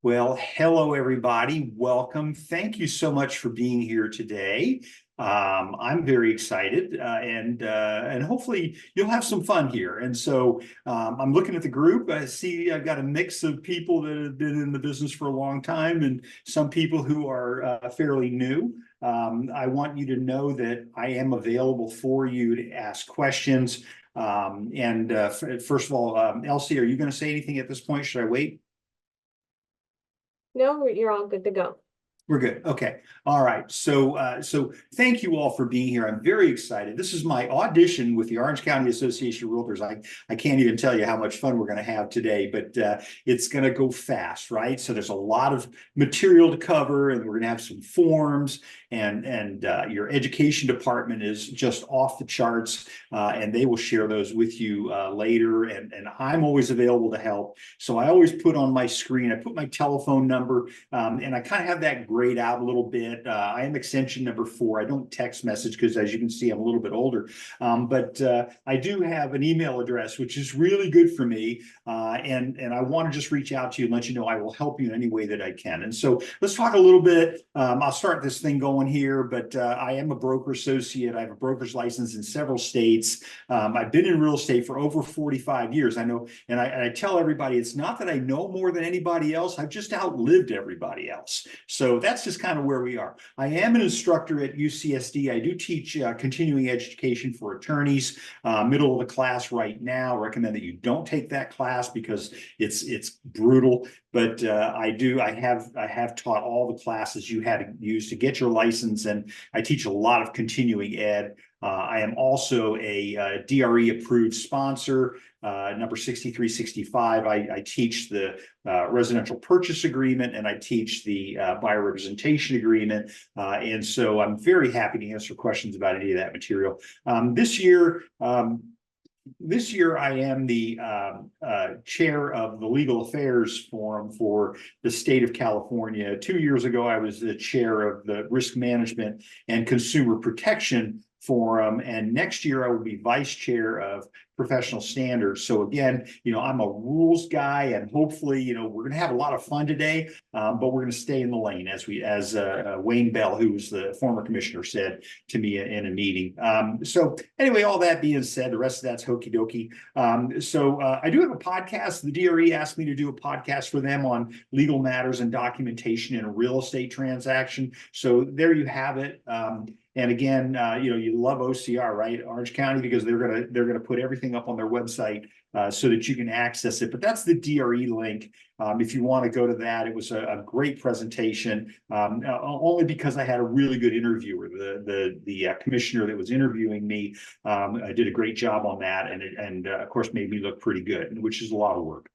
Well, hello, everybody. Welcome. Thank you so much for being here today. I'm very excited, and hopefully you'll have some fun here. And so I'm looking at the group. I see I've got a mix of people that have been in the business for a long time, and some people who are fairly new. I want you to know that I am available for you to ask questions. First of all, Elsie, are you going to say anything at this point? Should I wait? No, you're all good to go. We're good. Okay. All right. So thank you all for being here. I'm very excited. This is my audition with the Orange County Association of Realtors. I can't even tell you how much fun we're going to have today, but it's going to go fast, right? So there's a lot of material to cover, and we're going to have some forms, and your education department is just off the charts, and they will share those with you later. And I'm always available to help. So I always put on my screen, I put my telephone number, and I kind of have that grayed out a little bit. I am extension number 4. I don't text message because, as you can see, I'm a little bit older. But I do have an email address, which is really good for me. And I want to just reach out to you and let you know I will help you in any way that I can. And so let's talk a little bit. I'll start this thing going here, but I am a broker associate. I have a broker's license in several states. I've been in real estate for over 45 years. I know, and I tell everybody, it's not that I know more than anybody else. I've just outlived everybody else. So that's just kind of where we are. I am an instructor at UCSD. I do teach continuing education for attorneys, middle of the class right now. I recommend that you don't take that class because it's brutal. But I have taught all the classes you had to use to get your license, and I teach a lot of continuing ed. I am also a DRE approved sponsor, number 6365. I teach the residential purchase agreement, and I teach the buyer representation agreement. And so I'm very happy to answer questions about any of that material. This year, I am the chair of the Legal Affairs Forum for the state of California. 2 years ago, I was the chair of the Risk Management and Consumer Protection Forum, and next year I will be vice chair of professional standards. So again, I'm a rules guy, and hopefully, we're going to have a lot of fun today, but we're going to stay in the lane, as Wayne Bell, who was the former commissioner, said to me in a meeting. So anyway, all that being said, the rest of that's hokey dokey. I do have a podcast. The DRE asked me to do a podcast for them on legal matters and documentation in a real estate transaction. So there you have it. And again, you love OCR, right? Orange County, because they're gonna put everything up on their website so that you can access it. But that's the DRE link. If you want to go to that, it was a great presentation, only because I had a really good interviewer. The commissioner that was interviewing me did a great job on that, and of course made me look pretty good, which is a lot of work.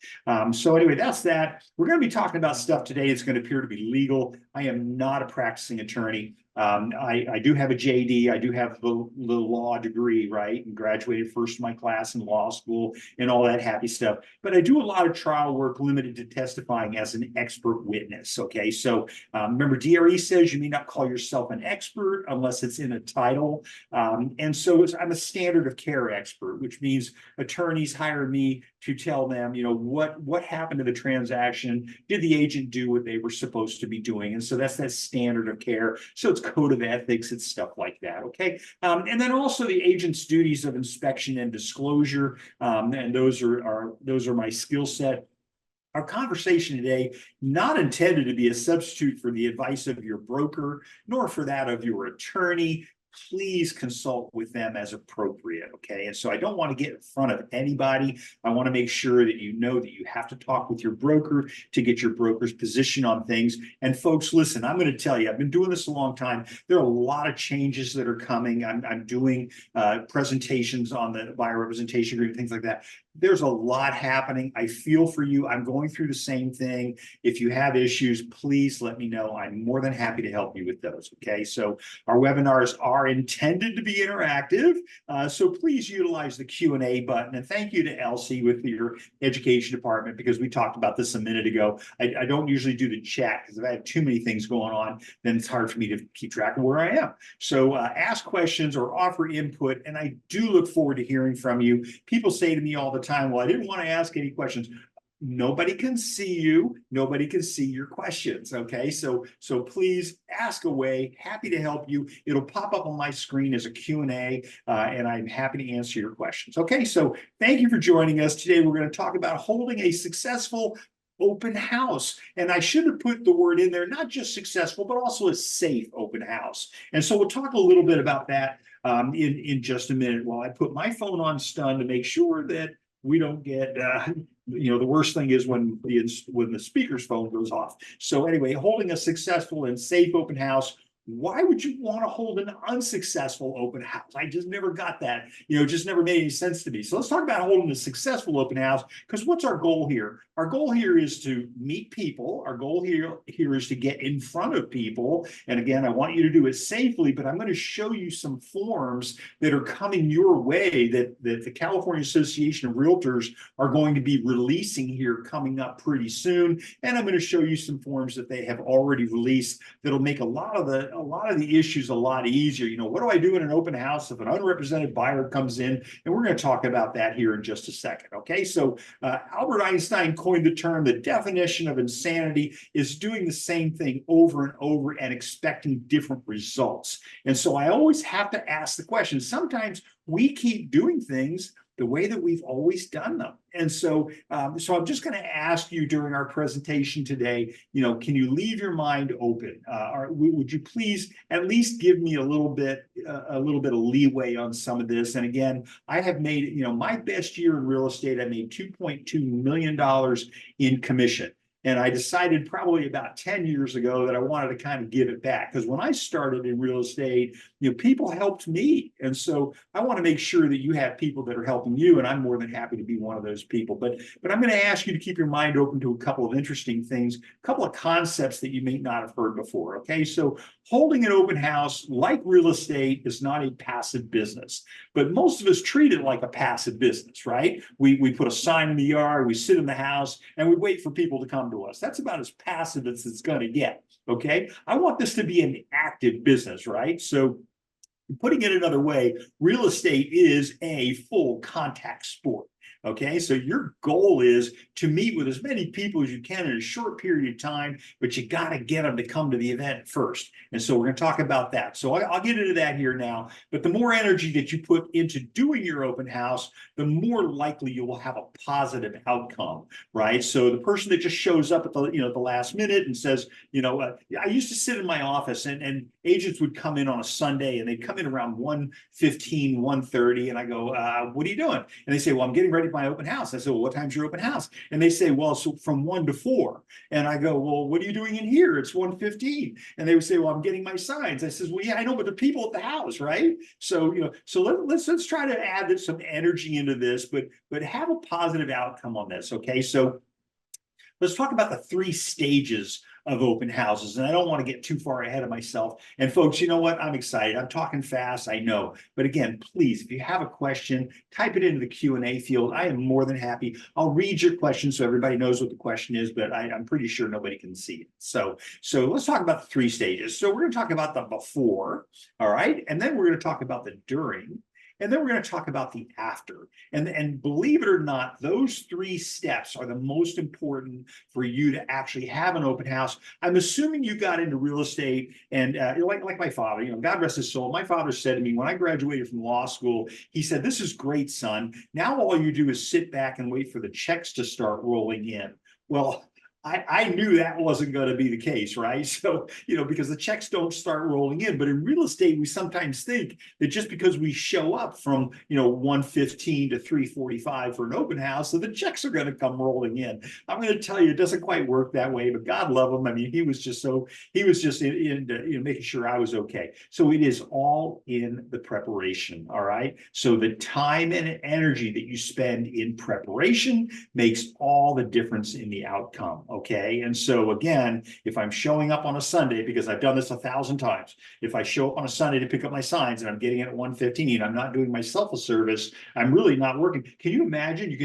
So anyway, that's that. We're going to be talking about stuff today. It's going to appear to be legal. I am not a practicing attorney. I do have a JD. I do have the law degree, right? And graduated first in my class in law school and all that happy stuff. But I do a lot of trial work limited to testifying as an expert witness. Okay, so remember, DRE says you may not call yourself an expert unless it's in a title. And so I'm a standard of care expert, which means attorneys hire me to tell them, what happened to the transaction? Did the agent do what they were supposed to be doing? And so that's that standard of care. So it's code of ethics, it's stuff like that. Okay. And then also the agent's duties of inspection and disclosure. And those are my skill set. Our conversation today, not intended to be a substitute for the advice of your broker, nor for that of your attorney. Please consult with them as appropriate, okay? And so I don't want to get in front of anybody. I want to make sure that you know that you have to talk with your broker to get your broker's position on things. And folks, listen, I'm going to tell you, I've been doing this a long time. There are a lot of changes that are coming. I'm doing presentations on the buyer representation agreement, things like that. There's a lot happening. I feel for you. I'm going through the same thing. If you have issues, please let me know. I'm more than happy to help you with those. Okay. So our webinars are intended to be interactive. So please utilize the Q&A button. And thank you to Elsie with your education department, because we talked about this a minute ago. I don't usually do the chat because if I have too many things going on, then it's hard for me to keep track of where I am. So ask questions or offer input. And I do look forward to hearing from you. People say to me all the time, well, I didn't want to ask any questions. nobody can see you. Nobody can see your questions. Okay. So please ask away. Happy to help you. It'll pop up on my screen as a Q&A, and I'm happy to answer your questions. Okay. So thank you for joining us today. We're going to talk about holding a successful open house. And I should have put the word in there, not just successful, but also a safe open house. And so we'll talk a little bit about that in just a minute while I put my phone on stun to make sure that we don't get, the worst thing is when the speaker's phone goes off. So anyway, holding a successful and safe open house. Why would you want to hold an unsuccessful open house? I just never got that. It just never made any sense to me. So let's talk about holding a successful open house, because what's our goal here? Our goal here is to meet people. Our goal here is to get in front of people. And again, I want you to do it safely, but I'm going to show you some forms that are coming your way that the California Association of Realtors are going to be releasing here coming up pretty soon. And I'm going to show you some forms that they have already released that'll make a lot of the issues a lot easier. What do I do in an open house if an unrepresented buyer comes in? And we're going to talk about that here in just a second. Okay, so Albert Einstein coined the term, the definition of insanity is doing the same thing over and over and expecting different results. And so I always have to ask the question, sometimes we keep doing things the way that we've always done them. And so I'm just going to ask you during our presentation today, can you leave your mind open? Would you please at least give me a little bit of leeway on some of this? And again, I have made, my best year in real estate, I made $2.2 million in commission. And I decided probably about 10 years ago that I wanted to kind of give it back, because when I started in real estate, people helped me. And so I want to make sure that you have people that are helping you. And I'm more than happy to be one of those people. But I'm going to ask you to keep your mind open to a couple of interesting things, a couple of concepts that you may not have heard before. Okay. So holding an open house, like real estate, is not a passive business, but most of us treat it like a passive business, right? We put a sign in the yard, we sit in the house, and we wait for people to come to us. That's about as passive as it's going to get. Okay. I want this to be an active business, right? So putting it another way, real estate is a full contact sport. Okay, so your goal is to meet with as many people as you can in a short period of time, but you got to get them to come to the event first. And so we're going to talk about that. So I'll get into that here now. But the more energy that you put into doing your open house, the more likely you will have a positive outcome, right? So the person that just shows up at the last minute and says, I used to sit in my office and agents would come in on a Sunday and they'd come in around 1:15, 1:30, and I go, what are you doing? And they say, well, I'm getting ready for my open house. I said, well, what time's your open house? And they say, well, so from 1 to 4. And I go, well, what are you doing in here? It's 1:15. And they would say, well, I'm getting my signs. I says, well, yeah, I know, but the people at the house, right? So, let's try to add some energy into this, but have a positive outcome on this. Okay. So let's talk about the 3 stages of open houses. And I don't want to get too far ahead of myself. And folks, you know what? I'm excited. I'm talking fast, I know. But again, please, if you have a question, type it into the Q&A field. I am more than happy. I'll read your question so everybody knows what the question is, but I'm pretty sure nobody can see it. So let's talk about the 3 stages. So we're going to talk about the before, all right? And then we're going to talk about the during. And then we're going to talk about the after. And believe it or not, those 3 steps are the most important for you to actually have an open house. I'm assuming you got into real estate and like my father, God rest his soul. My father said to me when I graduated from law school, he said, this is great, son. Now all you do is sit back and wait for the checks to start rolling in. Well, I knew that wasn't going to be the case, right? So, because the checks don't start rolling in. But in real estate, we sometimes think that just because we show up from, 1:15 to 3:45 for an open house, so the checks are going to come rolling in. I'm going to tell you, it doesn't quite work that way, but God love him. I mean, he was just in making sure I was okay. So it is all in the preparation, all right? So the time and energy that you spend in preparation makes all the difference in the outcome. Okay. And so again, if I'm showing up on a Sunday, because I've done this 1,000 times, if I show up on a Sunday to pick up my signs and I'm getting it at 1:15, I'm not doing myself a service, I'm really not working. Can you imagine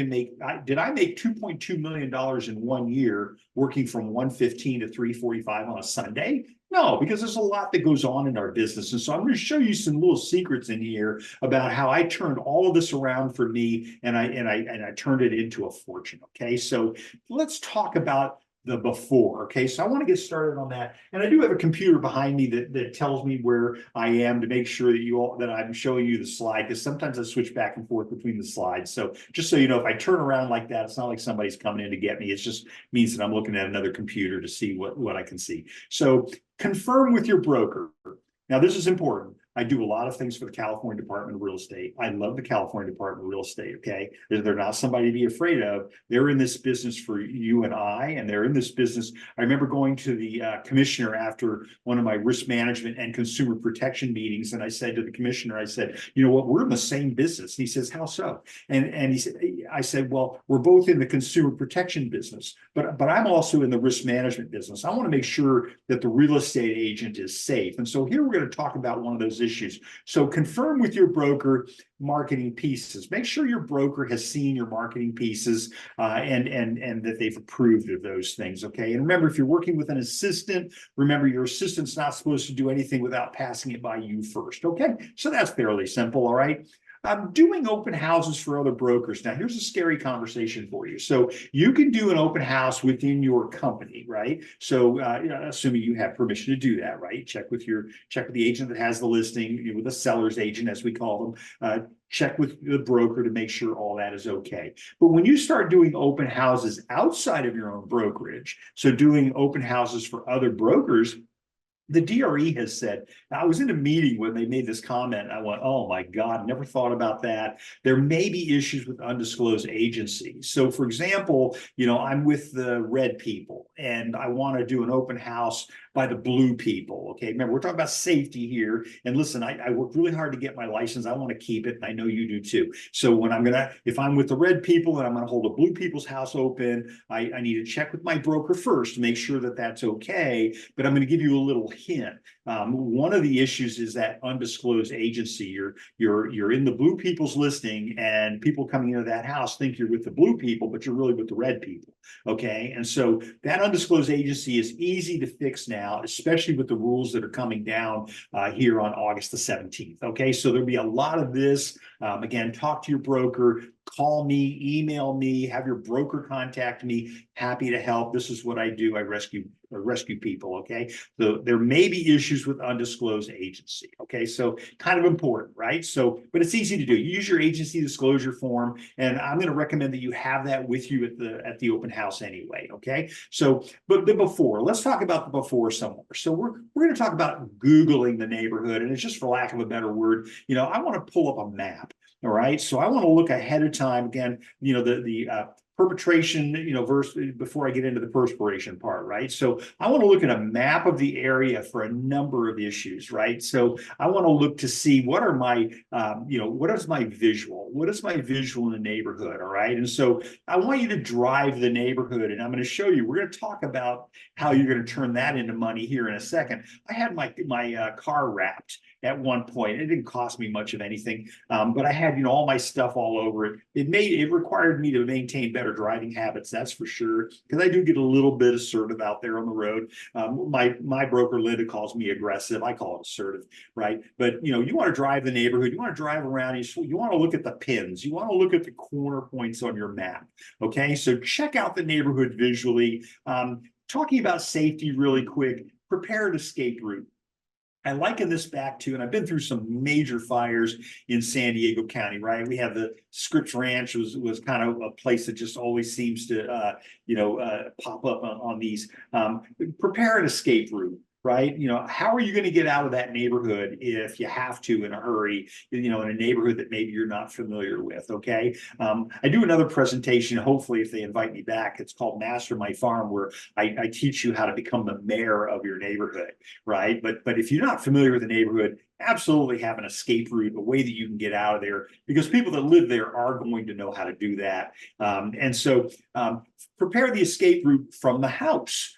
did I make $2.2 million in 1 year working from 1:15 to 3:45 on a Sunday? No, because there's a lot that goes on in our business. And so I'm going to show you some little secrets in here about how I turned all of this around for me and I turned it into a fortune. Okay. So let's talk about the before. Okay. So I want to get started on that. And I do have a computer behind me that tells me where I am to make sure that I'm showing you the slide, because sometimes I switch back and forth between the slides. So just so you know, if I turn around like that, it's not like somebody's coming in to get me. It just means that I'm looking at another computer to see what I can see. So confirm with your broker. Now, this is important. I do a lot of things for the California Department of Real Estate. I love the California Department of Real Estate, okay? They're not somebody to be afraid of. They're in this business for you and I, and they're in this business. I remember going to the commissioner after one of my risk management and consumer protection meetings, and I said to the commissioner, I said, you know what, we're in the same business. He says, how so? And he said, I said, well, we're both in the consumer protection business, but I'm also in the risk management business. I want to make sure that the real estate agent is safe. And so here we're going to talk about one of those issues. So confirm with your broker marketing pieces. Make sure your broker has seen your marketing pieces and that they've approved of those things. Okay. And remember, if you're working with an assistant, remember your assistant's not supposed to do anything without passing it by you first. Okay. So that's fairly simple. All right. Doing open houses for other brokers. Now, here's a scary conversation for you. So you can do an open house within your company, right? So assuming you have permission to do that, right? Check with the agent that has the listing, with the seller's agent, as we call them. Check with the broker to make sure all that is okay. But when you start doing open houses outside of your own brokerage, so doing open houses for other brokers, the DRE has said, I was in a meeting when they made this comment. I went, oh my God, never thought about that. There may be issues with undisclosed agencies. So for example, I'm with the red people and I want to do an open house by the blue people. Okay. Remember, we're talking about safety here. And listen, I worked really hard to get my license. I want to keep it. And I know you do too. So when if I'm with the red people and I'm going to hold a blue people's house open, I need to check with my broker first to make sure that that's okay. But I'm going to give you a little hint. One of the issues is that undisclosed agency. You're in the blue people's listing, and people coming into that house think you're with the blue people, but you're really with the red people. Okay, and so that undisclosed agency is easy to fix now, especially with the rules that are coming down here on August the 17th. Okay, so there'll be a lot of this. Again, talk to your broker. Call me, email me, have your broker contact me. Happy to help. This is what I do. I rescue people. Okay. So there may be issues with undisclosed agency. Okay. So kind of important, right? So, but it's easy to do. You use your agency disclosure form, and I'm going to recommend that you have that with you at the open house anyway. Okay. So, but the before, let's talk about the before somewhere. So we're going to talk about Googling the neighborhood, and it's just, for lack of a better word, I want to pull up a map. All right. So I want to look ahead of time. Again, the perpetration, before I get into the perspiration part, right? So I want to look at a map of the area for a number of issues, right? So I want to look to see what is my visual? What is my visual in the neighborhood? All right. And so I want you to drive the neighborhood, and I'm going to show you, we're going to talk about how you're going to turn that into money here in a second. I had my car wrapped at one point. It didn't cost me much of anything, but I had all my stuff all over it. It required me to maintain better driving habits, that's for sure, because I do get a little bit assertive out there on the road. My broker Linda calls me aggressive. I call it assertive, right? But you want to drive the neighborhood. You want to drive around. You want to look at the pins. You want to look at the corner points on your map. Okay, so check out the neighborhood visually. Talking about safety really quick. Prepare an escape route. I liken this back to, and I've been through some major fires in San Diego County, right? We have the Scripps Ranch was kind of a place that just always seems to, pop up on these. Prepare an escape route. Right? How are you going to get out of that neighborhood if you have to in a hurry, in a neighborhood that maybe you're not familiar with? Okay. I do another presentation, hopefully, if they invite me back. It's called Master My Farm, where I teach you how to become the mayor of your neighborhood. Right. But if you're not familiar with the neighborhood, absolutely have an escape route, a way that you can get out of there, because people that live there are going to know how to do that. And so prepare the escape route from the house.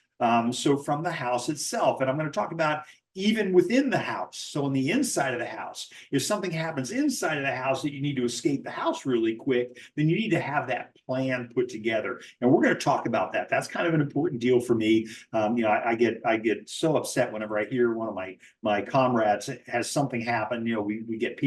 So from the house itself, and I'm going to talk about even within the house. So on the inside of the house, if something happens inside of the house that you need to escape the house really quick, then you need to have that plan put together. And we're going to talk about that. That's kind of an important deal for me. I get so upset whenever I hear one of my comrades has something happen. We get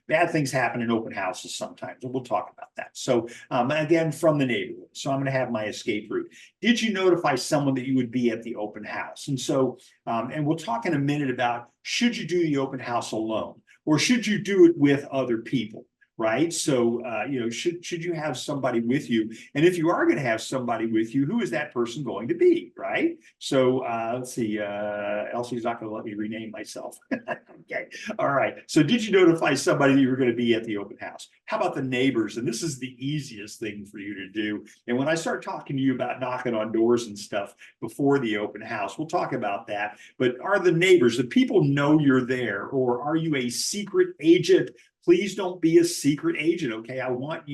bad things happen in open houses sometimes, and we'll talk about that. So again, from the neighborhood. So I'm going to have my escape route. Did you notify someone that you would be at the open house? And so, and we'll talk in a minute about, should you do the open house alone, or should you do it with other people? Right. So, should you have somebody with you? And if you are going to have somebody with you, who is that person going to be? Right. So, let's see. Elsie's not going to let me rename myself. Okay. All right. So, did you notify somebody that you were going to be at the open house? How about the neighbors? And this is the easiest thing for you to do. And when I start talking to you about knocking on doors and stuff before the open house, we'll talk about that. But are the neighbors, the people know you're there, or are you a secret agent? Please don't be a secret agent, okay? I want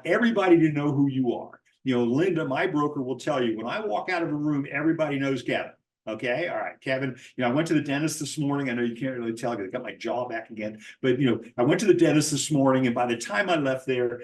everybody to know who you are. Linda, my broker, will tell you, when I walk out of a room, everybody knows Kevin. Okay, all right, Kevin. I went to the dentist this morning. I know you can't really tell because I got my jaw back again. But I went to the dentist this morning, and by the time I left there,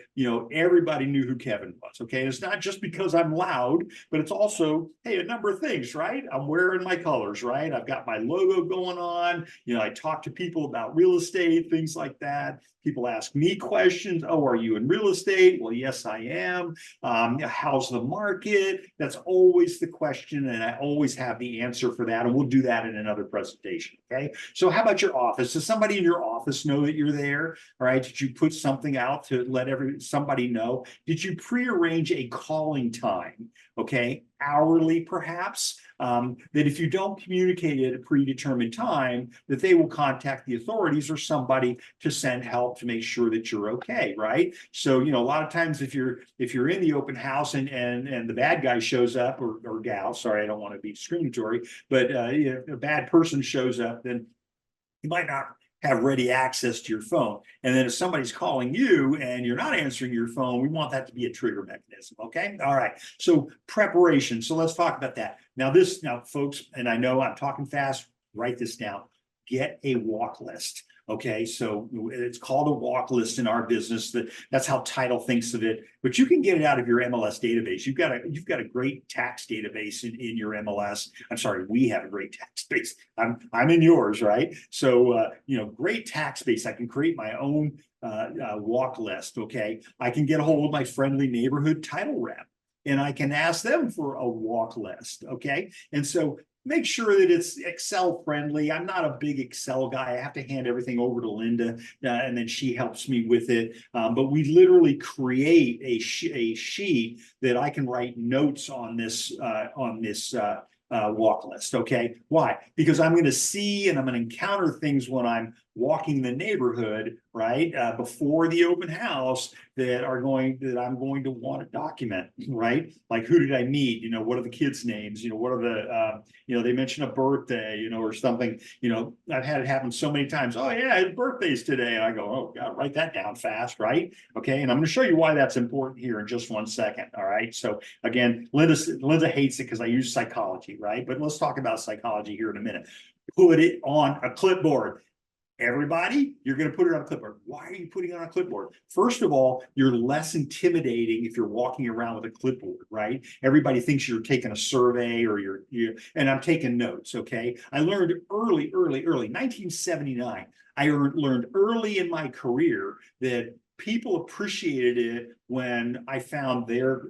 everybody knew who Kevin was. Okay, and it's not just because I'm loud, but it's also, hey, a number of things, right? I'm wearing my colors, right? I've got my logo going on. I talk to people about real estate, things like that. People ask me questions. Oh, are you in real estate? Well, yes, I am. How's the market? That's always the question, and I always have the answer for that, and we'll do that in another presentation, okay? So how about your office? Does somebody in your office know that you're there? All right, did you put something out to let somebody know? Did you prearrange a calling time, okay? Hourly, perhaps, that if you don't communicate at a predetermined time, that they will contact the authorities or somebody to send help to make sure that you're okay, right? So, a lot of times if you're in the open house and the bad guy shows up, or gal, sorry, I don't want to be discriminatory, but a bad person shows up, then you might not have ready access to your phone. And then if somebody's calling you and you're not answering your phone, we want that to be a trigger mechanism. Okay. All right. So preparation. So let's talk about that. Now, folks, and I know I'm talking fast, write this down. Get a walk list. Okay, so it's called a walk list in our business. That's how Title thinks of it. But you can get it out of your MLS database. You've got a great tax database in your MLS. I'm sorry, we have a great tax base. I'm in yours, right? So great tax base. I can create my own walk list. Okay, I can get a hold of my friendly neighborhood title rep, and I can ask them for a walk list. Okay, and so make sure that it's Excel friendly. I'm not a big Excel guy. I have to hand everything over to Linda, and then she helps me with it. But we literally create a sheet that I can write notes on this walk list. Okay, why? Because I'm going to see and I'm going to encounter things when I'm walking the neighborhood, right, before the open house that I'm going to want to document, right? Like, who did I meet? What are the kids' names? What are the they mention a birthday, or something. I've had it happen so many times. Oh yeah, his birthday's today. And I go, oh God, write that down fast, right? Okay, and I'm going to show you why that's important here in just 1 second. All right. So again, Linda hates it because I use psychology, right? But let's talk about psychology here in a minute. Put it on a clipboard. Everybody, you're going to put it on a clipboard. Why are you putting it on a clipboard? First of all, you're less intimidating if you're walking around with a clipboard, right? Everybody thinks you're taking a survey or and I'm taking notes, okay? I learned early, 1979. I learned early in my career that people appreciated it when I found their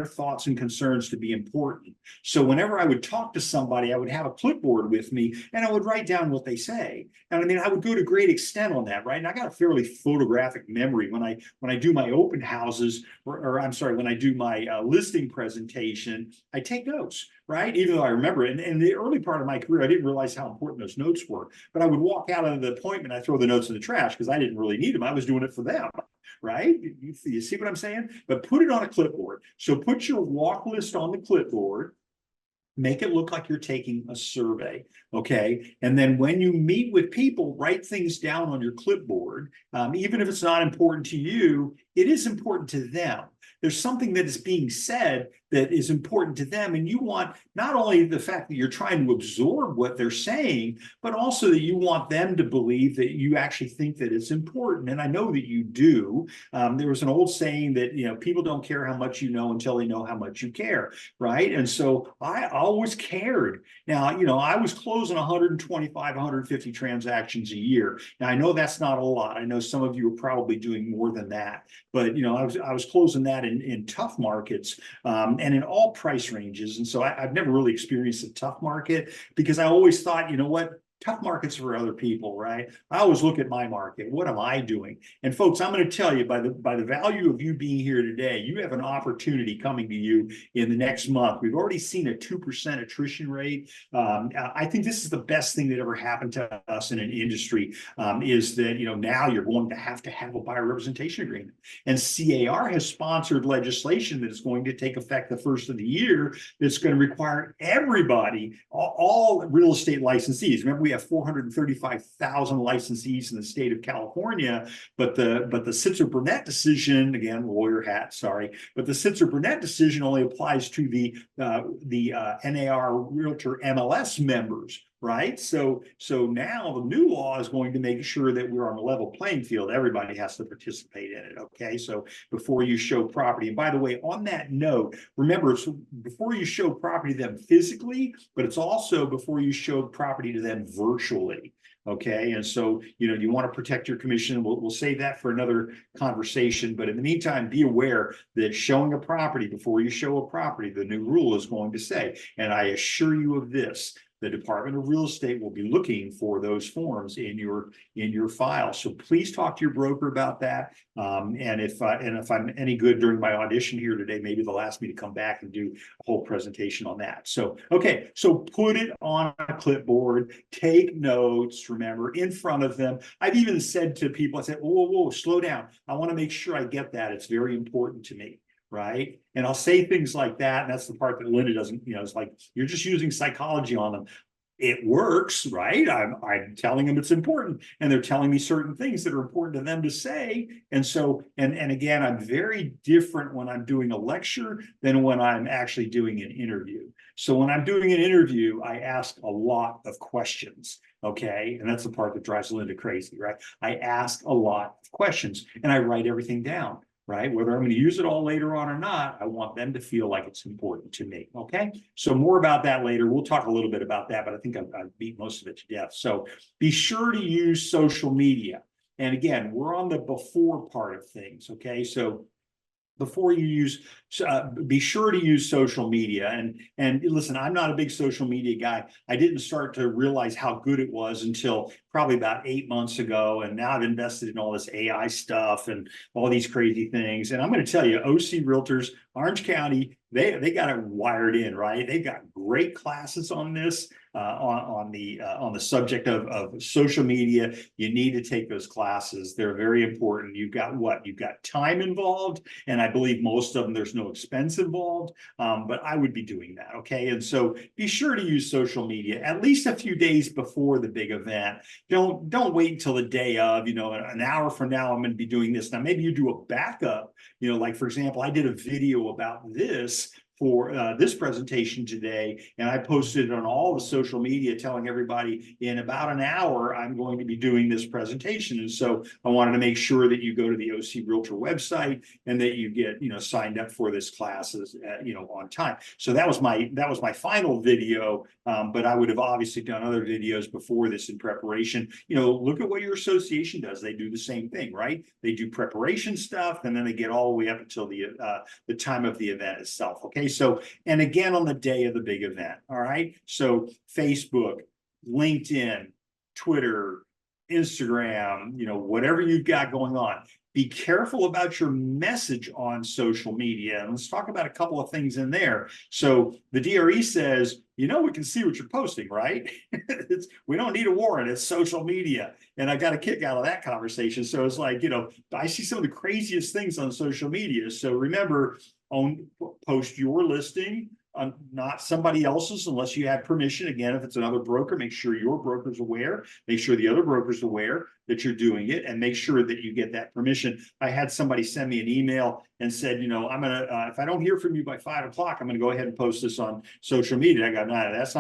thoughts and concerns to be important. So whenever I would talk to somebody, I would have a clipboard with me and I would write down what they say. And I would go to great extent on that, right? And I got a fairly photographic memory when I do my open houses, when I do my listing presentation, I take notes, right? Even though I remember it. And in the early part of my career, I didn't realize how important those notes were. But I would walk out of the appointment, I throw the notes in the trash because I didn't really need them. I was doing it for them. Right? You see what I'm saying? But put it on a clipboard. So put your walk list on the clipboard, make it look like you're taking a survey, okay? And then when you meet with people, write things down on your clipboard. Even if it's not important to you, it is important to them. there's something that is being said that is important to them. And you want not only the fact that you're trying to absorb what they're saying, but also that you want them to believe that you actually think that it's important. And I know that you do. There was an old saying that, people don't care how much you know until they know how much you care, right? And so I always cared. Now, I was closing 125, 150 transactions a year. Now, I know that's not a lot. I know some of you are probably doing more than that, but I was closing that in tough markets and in all price ranges. And so I've never really experienced a tough market because I always thought, what? Tough markets for other people, right? I always look at my market. What am I doing? And folks, I'm going to tell you by the value of you being here today, you have an opportunity coming to you in the next month. We've already seen a 2% attrition rate. I think this is the best thing that ever happened to us in an industry is that, now you're going to have a buyer representation agreement. And CAR has sponsored legislation that is going to take effect the first of the year that's going to require everybody, all real estate licensees. Remember, we have 435,000 licensees in the state of California, but the Sitzer-Burnett decision, again, lawyer hat, sorry, but the Sitzer-Burnett decision only applies to the NAR Realtor MLS members. Right. So now the new law is going to make sure that we're on a level playing field. Everybody has to participate in it. OK, so before you show property, and by the way, on that note, remember, it's before you show property to them physically, but it's also before you show property to them virtually. OK, and so, you want to protect your commission. We'll save that for another conversation. But in the meantime, be aware that showing a property before you show a property, the new rule is going to say, and I assure you of this, the Department of Real Estate will be looking for those forms in your file. So please talk to your broker about that. And if I'm any good during my audition here today, maybe they'll ask me to come back and do a whole presentation on that. So, okay, so put it on a clipboard, take notes, remember, in front of them. I've even said to people, I said, whoa, slow down. I want to make sure I get that. It's very important to me. Right. And I'll say things like that. And that's the part that Linda doesn't, it's like, you're just using psychology on them. It works, right? I'm telling them it's important, and they're telling me certain things that are important to them to say. And so, and again, I'm very different when I'm doing a lecture than when I'm actually doing an interview. So when I'm doing an interview, I ask a lot of questions. Okay. And that's the part that drives Linda crazy, right? I ask a lot of questions and I write everything down. Right? Whether I'm going to use it all later on or not, I want them to feel like it's important to me. Okay. So more about that later. We'll talk a little bit about that, but I think I've beat most of it to death. So be sure to use social media. And again, we're on the before part of things. Okay. So before you use, be sure to use social media. And listen, I'm not a big social media guy. I didn't start to realize how good it was until probably about 8 months ago. And now I've invested in all this AI stuff and all these crazy things. And I'm going to tell you, OC Realtors, Orange County, they got it wired in, right? They've got great classes on this. On the subject of social media. You need to take those classes. They're very important. You've got time involved, and I believe most of them there's no expense involved. But I would be doing that. Okay, and so be sure to use social media at least a few days before the big event. Don't wait until the day of. An hour from now I'm going to be doing this. Now maybe you do a backup. Like for example, I did a video about this for this presentation today, and I posted it on all the social media telling everybody in about an hour I'm going to be doing this presentation. And so I wanted to make sure that you go to the OC Realtor website and that you get signed up for this class on time. So that was my final video, but I would have obviously done other videos before this in preparation. Look at what your association does. They do the same thing, right? They do preparation stuff, and then they get all the way up until the time of the event itself. Okay. So, and again, on the day of the big event. All right. So Facebook, LinkedIn, Twitter, Instagram, whatever you've got going on, be careful about your message on social media. And let's talk about a couple of things in there. So the DRE says, we can see what you're posting, right? We don't need a warrant. It's social media. And I got a kick out of that conversation. So it's like, I see some of the craziest things on social media. So remember, post your listing, not somebody else's, unless you have permission. Again, if it's another broker, make sure your broker's aware. Make sure the other broker's aware. that you're doing it, and make sure that you get that permission. I had somebody send me an email and said, you know, I'm gonna if I don't hear from you by 5 o'clock, I'm gonna go ahead and post this on social media. I go, no, that's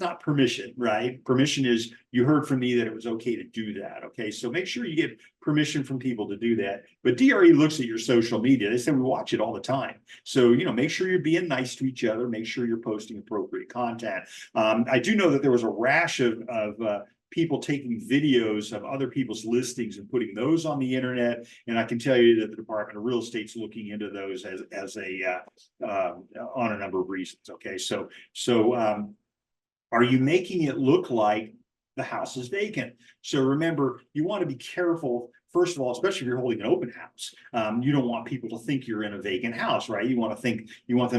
not permission, right? Permission is you heard from me that it was okay to do that. Okay, so make sure you get permission from people to do that. But DRE looks at your social media. They say we watch it all the time. So, you know, make sure you're being nice to each other. Make sure you're posting appropriate content. I do know that there was a rash of people taking videos of other people's listings and putting those on the internet. And I can tell you that the Department of Real Estate's looking into those as on a number of reasons. Okay, so are you making it look like the house is vacant? So remember, you want to be careful. First of all, especially if you're holding an open house, you don't want people to think you're in a vacant house, right? You want them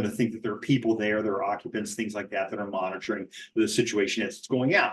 to think that there are people there, there are occupants, things like that are monitoring the situation as it's going on.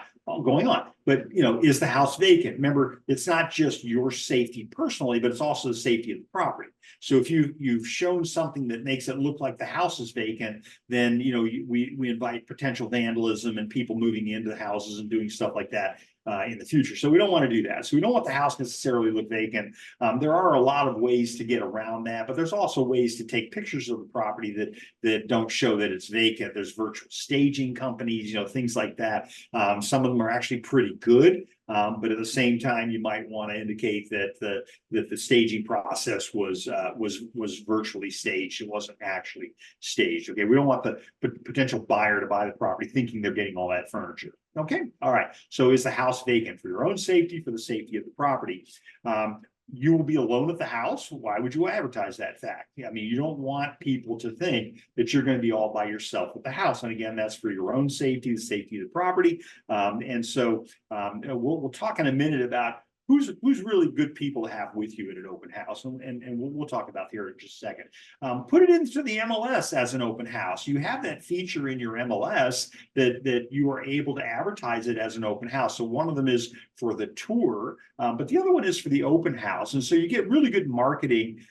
But you know, is the house vacant? Remember, it's not just your safety personally, but it's also the safety of the property. So if you've shown something that makes it look like the house is vacant, then you know we invite potential vandalism and people moving into the houses and doing stuff like that in the future. So we don't want to do that. So we don't want the house necessarily look vacant. There are a lot of ways to get around that, but there's also ways to take pictures of the property that don't show that it's vacant. There's virtual staging companies, you know, things like that. Some of them are actually pretty good. But at the same time, you might want to indicate that the staging process was virtually staged. It wasn't actually staged. Okay, we don't want the potential buyer to buy the property thinking they're getting all that furniture. Okay, all right. So is the house vacant for your own safety, for the safety of the property? You will be alone at the house. Why would you advertise that fact? I mean, you don't want people to think that you're going to be all by yourself at the house. And again, that's for your own safety, the safety of the property. And so we'll talk in a minute about who's really good people to have with you at an open house, and we'll talk about here in just a second. Put it into the MLS as an open house. You have that feature in your MLS that you are able to advertise it as an open house. So one of them is for the tour, but the other one is for the open house. And so you get really good marketing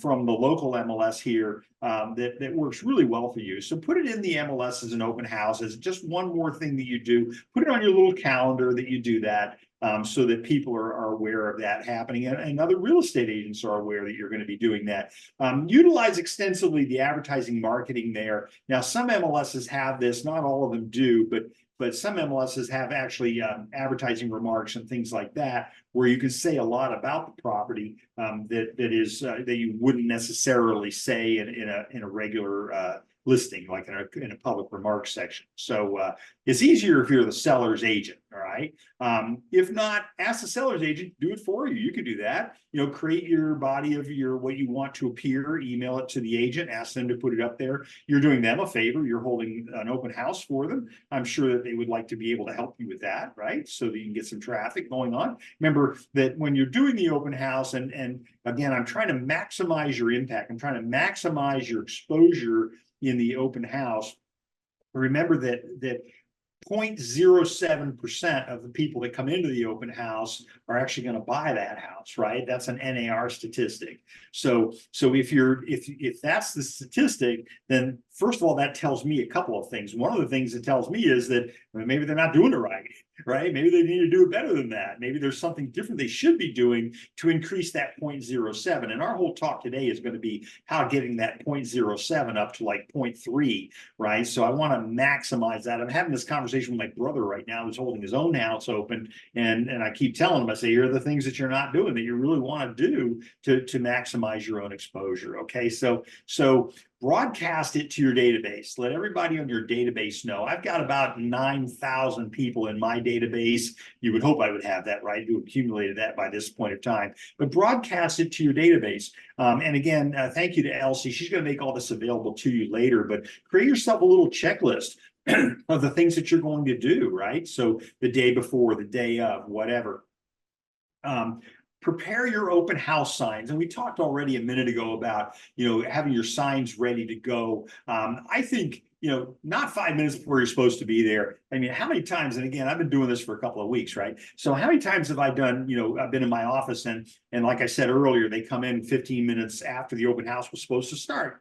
from the local MLS here that works really well for you. So put it in the MLS as an open house as just one more thing that you do. Put it on your little calendar that you do that. So that people are aware of that happening, and other real estate agents are aware that you're going to be doing that. Utilize extensively the advertising marketing there. Now, some MLSs have this, not all of them do, but some MLSs have actually advertising remarks and things like that, where you can say a lot about the property that you wouldn't necessarily say in a regular listing, like in a public remarks section. So it's easier if you're the seller's agent, all right? If not, ask the seller's agent to do it for you. You can do that. You know, create your body of what you want to appear, email it to the agent, ask them to put it up there. You're doing them a favor. You're holding an open house for them. I'm sure that they would like to be able to help you with that, right? So that you can get some traffic going on. Remember that when you're doing the open house, and again, I'm trying to maximize your impact. I'm trying to maximize your exposure in the open house. Remember that 0.07% of the people that come into the open house are actually going to buy that house, right? That's an NAR statistic. So if that's the statistic, then first of all, that tells me a couple of things. One of the things it tells me is that maybe they're not doing it right? Maybe they need to do it better than that. Maybe there's something different they should be doing to increase that 0.07. And our whole talk today is going to be how getting that 0.07 up to like 0.3, right? So I want to maximize that. I'm having this conversation with my brother right now who's holding his own house open. And I keep telling him, I say, here are the things that you're not doing that you really want to do to maximize your own exposure. Okay, so broadcast it to your database. Let everybody on your database know. I've got about 9,000 people in my database. You would hope I would have that, right? You accumulated that by this point of time. But broadcast it to your database. And again, thank you to Elsie. She's going to make all this available to you later. But create yourself a little checklist of the things that you're going to do, right? So the day before, the day of, whatever. Prepare your open house signs. And we talked already a minute ago about, you know, having your signs ready to go. I think not 5 minutes before you're supposed to be there. I mean, how many times, and again, I've been doing this for a couple of weeks, right? So how many times have I done, I've been in my office and like I said earlier, they come in 15 minutes after the open house was supposed to start.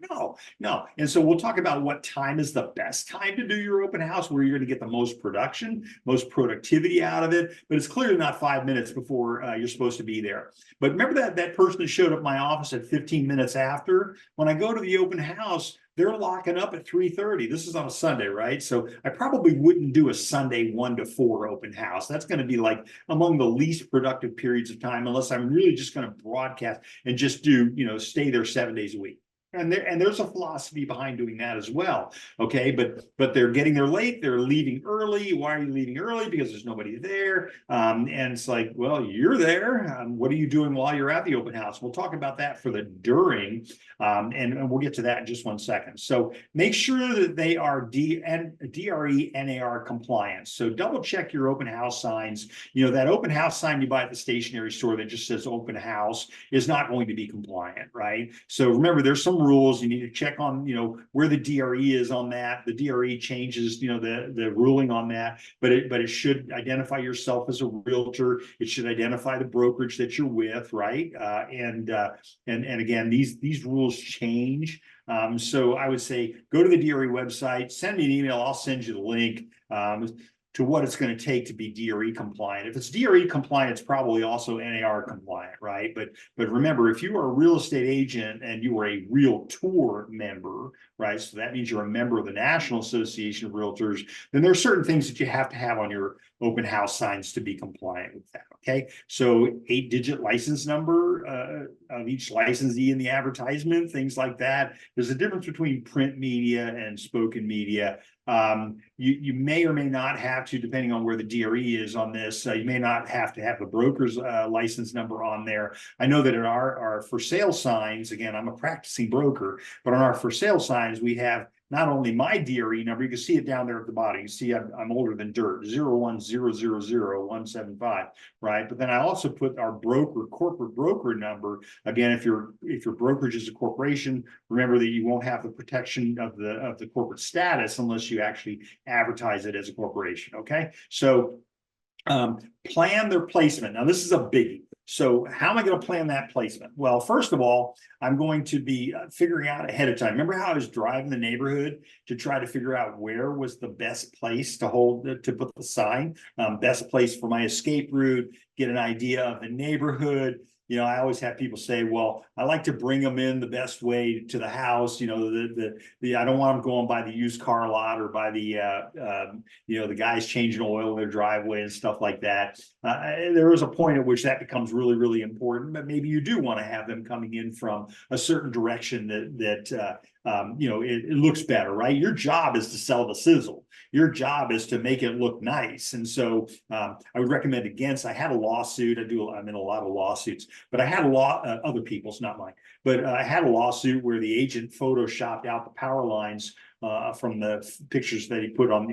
No. And so we'll talk about what time is the best time to do your open house, where you're going to get the most production, most productivity out of it. But it's clearly not 5 minutes before you're supposed to be there. But remember that person that showed up at my office at 15 minutes after? When I go to the open house, they're locking up at 3:30. This is on a Sunday, right? So I probably wouldn't do a Sunday 1 to 4 open house. That's going to be like among the least productive periods of time, unless I'm really just going to broadcast and just do, stay there 7 days a week. And there's a philosophy behind doing that as well. Okay, but they're getting there late, they're leaving early. Why are you leaving early? Because there's nobody there. And it's like, well, you're there. What are you doing while you're at the open house? We'll talk about that for the during, and we'll get to that in just 1 second. So make sure that they are DRE NAR compliant. So double check your open house signs. That open house sign you buy at the stationery store that just says open house is not going to be compliant, right? So remember, there's some rules you need to check on, where the DRE is on that. The DRE changes, the ruling on that, but it should identify yourself as a realtor. It should identify the brokerage that you're with, right? And again, these rules change. So I would say go to the DRE website, send me an email. I'll send you the link to what it's going to take to be DRE compliant. If it's DRE compliant, it's probably also NAR compliant, right? But remember, if you are a real estate agent and you are a Realtor member, right? So that means you're a member of the National Association of Realtors, then there are certain things that you have to have on your open house signs to be compliant with that, okay? So 8-digit license number of each licensee in the advertisement, things like that. There's a difference between print media and spoken media. You may or may not have to, depending on where the DRE is on this, you may not have to have the broker's license number on there. I know that in our for sale signs, again, I'm a practicing broker, but on our for sale signs, we have not only my DRE number, you can see it down there at the bottom. You see I'm older than dirt, 010000175, right? But then I also put our corporate broker number. Again, if your brokerage is a corporation, remember that you won't have the protection of the corporate status unless you actually advertise it as a corporation, okay? So plan their placement. Now, this is a biggie. So how am I going to plan that placement? Well, first of all, I'm going to be figuring out ahead of time. Remember how I was driving the neighborhood to try to figure out where was the best place to put the sign, best place for my escape route, get an idea of the neighborhood. I always have people say, well, I like to bring them in the best way to the house. I don't want them going by the used car lot or by the guys changing oil in their driveway and stuff like that. There is a point at which that becomes really, really important, but maybe you do want to have them coming in from a certain direction that it looks better, right? Your job is to sell the sizzle. Your job is to make it look nice. And so I would recommend against, I had a lawsuit. I'm in a lot of lawsuits, but I had other people's, not mine, but I had a lawsuit where the agent photoshopped out the power lines from the pictures that they put on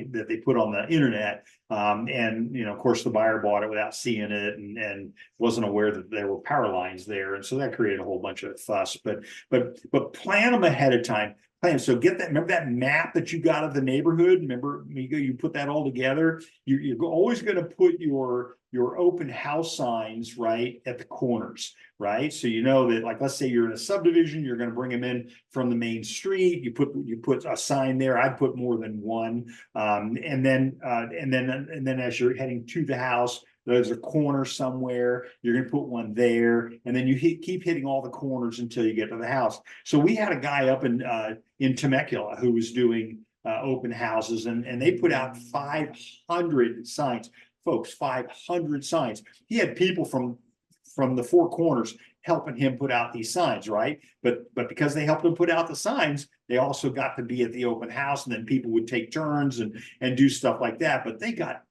the internet. Of course, the buyer bought it without seeing it and wasn't aware that there were power lines there. And so that created a whole bunch of fuss, but plan them ahead of time. So get that, remember that map that you got of the neighborhood? Remember, you put that all together. You're always going to put your open house signs right at the corners, right? So you know that, like, let's say you're in a subdivision, you're going to bring them in from the main street. You put a sign there. I'd put more than one, and then as you're heading to the house, there's a corner somewhere, you're going to put one there, and then you keep hitting all the corners until you get to the house. So we had a guy up in Temecula who was doing open houses, and they put out 500 signs, folks, 500 signs. He had people from the four corners helping him put out these signs, right? But because they helped him put out the signs, they also got to be at the open house, and then people would take turns and do stuff like that. But they got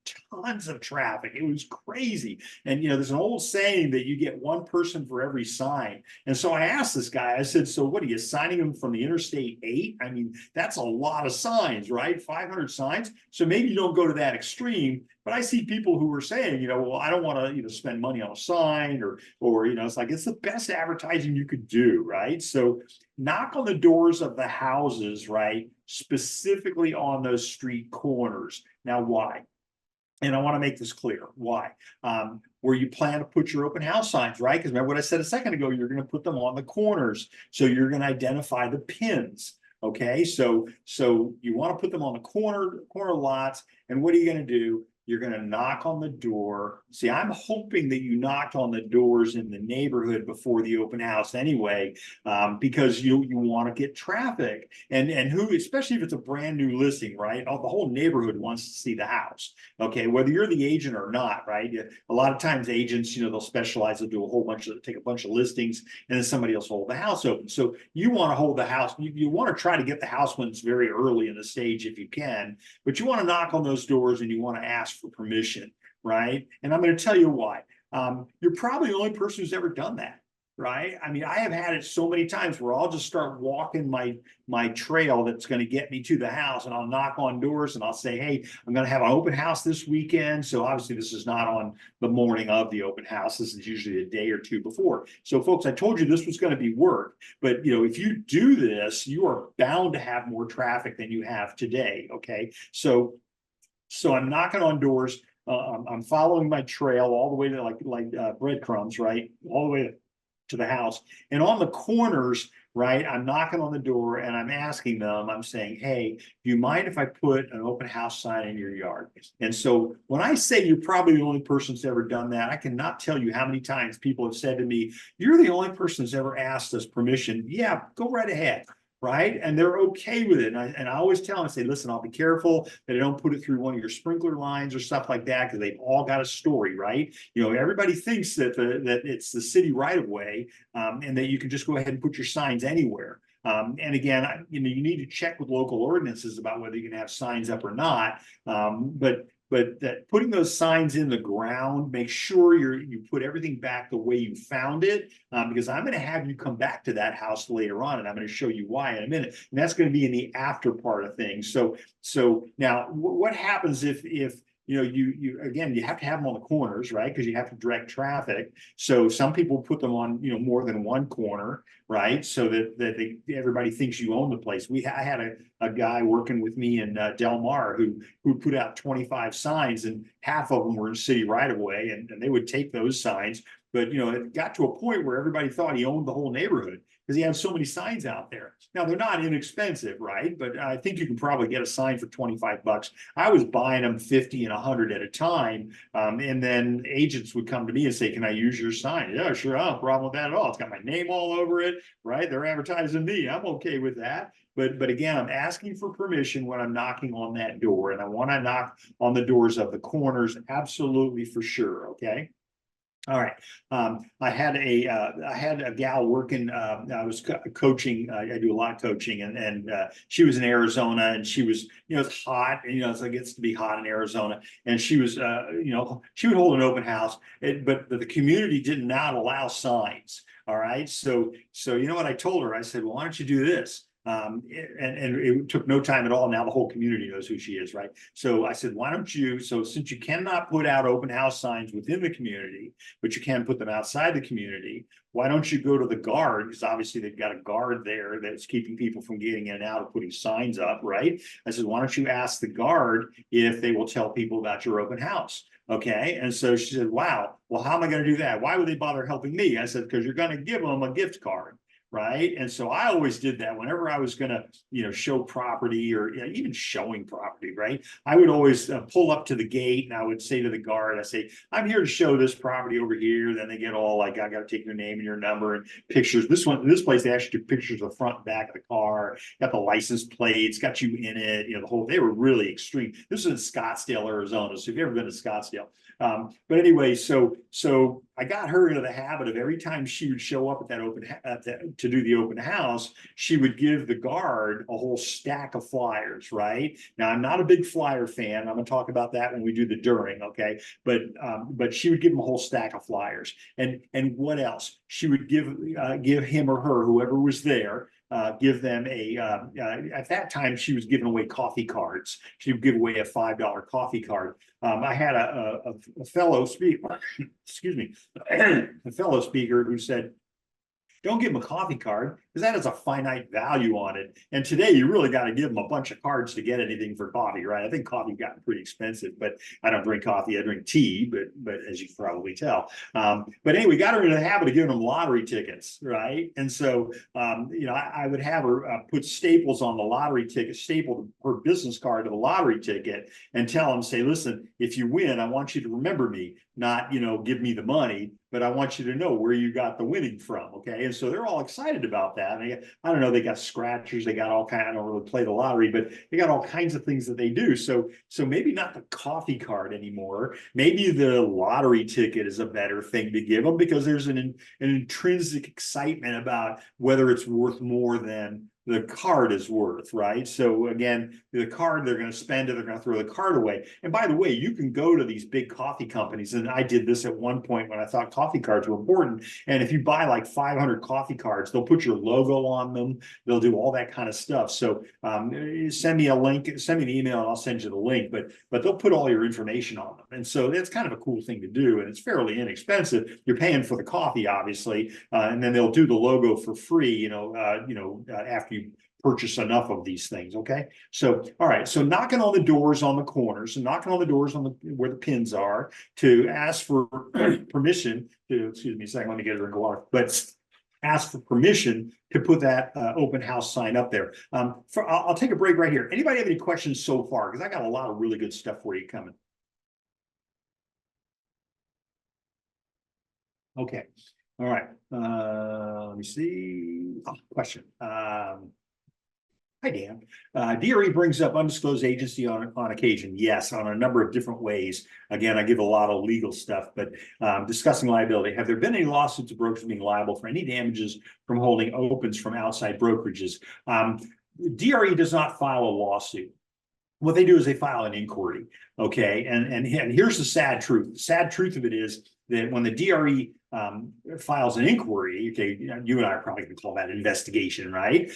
tons of traffic. It was crazy. And, there's an old saying that you get one person for every sign. And so I asked this guy, I said, so what are you signing them from the Interstate 8? I mean, that's a lot of signs, right? 500 signs. So maybe you don't go to that extreme. But I see people who are saying, well, I don't want to, spend money on a sign or, it's like, it's the best advertising you could do, right? So knock on the doors of the houses, right? Specifically on those street corners. Now, why? And I want to make this clear. Why? Where you plan to put your open house signs, right? Because remember what I said a second ago, you're going to put them on the corners. So you're going to identify the pins. Okay, so you want to put them on the corner lots. And what are you going to do? You're going to knock on the door. See, I'm hoping that you knocked on the doors in the neighborhood before the open house anyway, because you want to get traffic. And who, especially if it's a brand new listing, right? The whole neighborhood wants to see the house. Okay, whether you're the agent or not, right? A lot of times agents, they'll specialize, they'll do a whole bunch of, take a bunch of listings, and then somebody else hold the house open. So you want to hold the house. You want to try to get the house when it's very early in the stage if you can, but you want to knock on those doors and you want to ask for permission, right? And I'm going to tell you why. You're probably the only person who's ever done that, right? I mean, I have had it so many times where I'll just start walking my trail that's going to get me to the house, and I'll knock on doors and I'll say, hey, I'm going to have an open house this weekend. So obviously this is not on the morning of the open house. This is usually a day or two before. So folks, I told you this was going to be work, but if you do this, you are bound to have more traffic than you have today. Okay. So I'm knocking on doors. I'm following my trail all the way to like breadcrumbs, right? All the way to the house. And on the corners, right, I'm knocking on the door and I'm asking them, I'm saying, hey, do you mind if I put an open house sign in your yard? And so when I say you're probably the only person that's ever done that, I cannot tell you how many times people have said to me, you're the only person that's ever asked us permission. Yeah, go right ahead. Right. And they're okay with it. And I always tell them, I say, listen, I'll be careful that I don't put it through one of your sprinkler lines or stuff like that, because they've all got a story, right? Everybody thinks that that it's the city right of way, and that you can just go ahead and put your signs anywhere. And again, you need to check with local ordinances about whether you can have signs up or not. But that putting those signs in the ground, make sure you put everything back the way you found it, because I'm going to have you come back to that house later on, and I'm going to show you why in a minute. And that's going to be in the after part of things. So now, what happens if you again, you have to have them on the corners, right? Because you have to direct traffic. So some people put them on, more than one corner, right? So that everybody thinks you own the place. I had a guy working with me in Del Mar who put out 25 signs, and half of them were in city right of way, and they would take those signs. But it got to a point where everybody thought he owned the whole neighborhood, because he had so many signs out there. Now, they're not inexpensive, right? But I think you can probably get a sign for 25 bucks. I was buying them 50 and 100 at a time. And then agents would come to me and say, can I use your sign? Yeah, sure. I don't have a problem with that at all. It's got my name all over it, right? They're advertising me. I'm okay with that. But again, I'm asking for permission when I'm knocking on that door. And I want to knock on the doors of the corners, absolutely, for sure, okay? All right. I had a gal working. I was coaching. I do a lot of coaching, and she was in Arizona, and she was, it's hot, and it gets to be hot in Arizona, and she was, she would hold an open house, but the community did not allow signs. All right. So what I told her? I said, well, why don't you do this? And it took no time at all. Now the whole community knows who she is, right? So I said, why don't you, so since you cannot put out open house signs within the community, but you can put them outside the community, why don't you go to the guard? Because obviously they've got a guard there that's keeping people from getting in and out of putting signs up, right? I said, why don't you ask the guard if they will tell people about your open house? Okay. And so she said, wow, well, how am I going to do that? Why would they bother helping me? I said, because you're going to give them a gift card. Right. And so I always did that whenever I was going to, show property, or even showing property. Right. I would always pull up to the gate, and I would say to the guard, I say, I'm here to show this property over here. Then they get all like, I got to take your name and your number and pictures. This place, they actually took pictures of the front and back of the car, got the license plates, got you in it. They were really extreme. This was in Scottsdale, Arizona. So if you've ever been to Scottsdale. But anyway, so I got her into the habit of every time she would show up at that to do the open house, she would give the guard a whole stack of flyers, right? Now, I'm not a big flyer fan. I'm gonna talk about that when we do the during, okay? But she would give him a whole stack of flyers. And what else? She would give him or her, whoever was there, give them at that time she was giving away coffee cards. She would give away a $5 coffee card. I had a fellow speaker, excuse me, a fellow speaker who said, don't give them a coffee card because that has a finite value on it. And today you really got to give them a bunch of cards to get anything for coffee, right? I think coffee got pretty expensive, but I don't drink coffee. I drink tea, but as you can probably tell. But anyway, we got her into the habit of giving them lottery tickets, right? And so, I would have her put staples on the lottery ticket, staple her business card to the lottery ticket and tell them, say, listen, if you win, I want you to remember me, not, give me the money, but I want you to know where you got the winning from. Okay. And so they're all excited about that. And I don't know, they got scratchers, they got all kind of, I don't really play the lottery, but they got all kinds of things that they do. So maybe not the coffee card anymore. Maybe the lottery ticket is a better thing to give them because there's an intrinsic excitement about whether it's worth more than the card is worth, right? So again, the card, they're going to spend it, they're going to throw the card away. And by the way, you can go to these big coffee companies, and I did this at one point when I thought coffee cards were important. And if you buy like 500 coffee cards, they'll put your logo on them, they'll do all that kind of stuff. So send me a link, send me an email, and I'll send you the link. But they'll put all your information on them, and so that's kind of a cool thing to do, and it's fairly inexpensive. You're paying for the coffee, obviously, and then they'll do the logo for free, after you purchase enough of these things. Okay. So, all right. So knocking on the doors on the corners and knocking on the doors on where the pins are to ask for permission to, excuse me a second, let me get a drink of water, but ask for permission to put that open house sign up there. I'll take a break right here. Anybody have any questions so far? Because I got a lot of really good stuff for you coming. Okay. All right. Let me see. Question. Hi, Dan. DRE brings up undisclosed agency on occasion. Yes, on a number of different ways. Again, I give a lot of legal stuff, but discussing liability. Have there been any lawsuits of brokers being liable for any damages from holding opens from outside brokerages? DRE does not file a lawsuit. What they do is they file an inquiry. Okay, and here's the sad truth. The sad truth of it is that when the DRE files an inquiry, okay, you and I are probably going to call that investigation, right?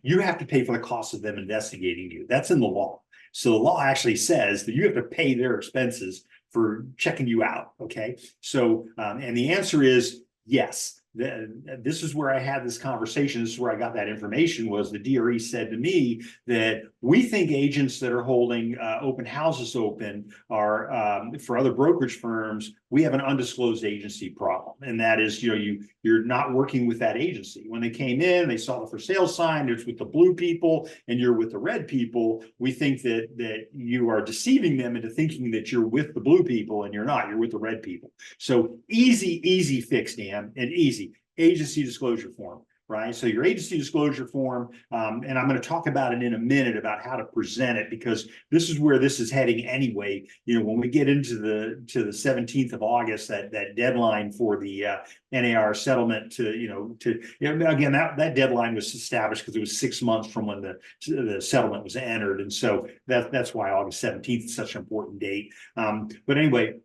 You have to pay for the cost of them investigating you. That's in the law. So the law actually says that you have to pay their expenses for checking you out. Okay, so and the answer is yes. This is where I had this conversation. This is where I got that information. Was the DRE said to me that we think agents that are holding open houses open are for other brokerage firms. We have an undisclosed agency problem, and that is, you're not working with that agency. When they came in, they saw the for sale sign. It's with the blue people, and you're with the red people. We think that you are deceiving them into thinking that you're with the blue people, and you're not. You're with the red people. So easy fix, Dan, and easy. Agency disclosure form, right? So your agency disclosure form, and I'm going to talk about it in a minute about how to present it, because this is where this is heading anyway. When we get into the 17th of August, that deadline for the NAR settlement again, that deadline was established because it was 6 months from when the settlement was entered, and so that's why August 17th is such an important date. But anyway.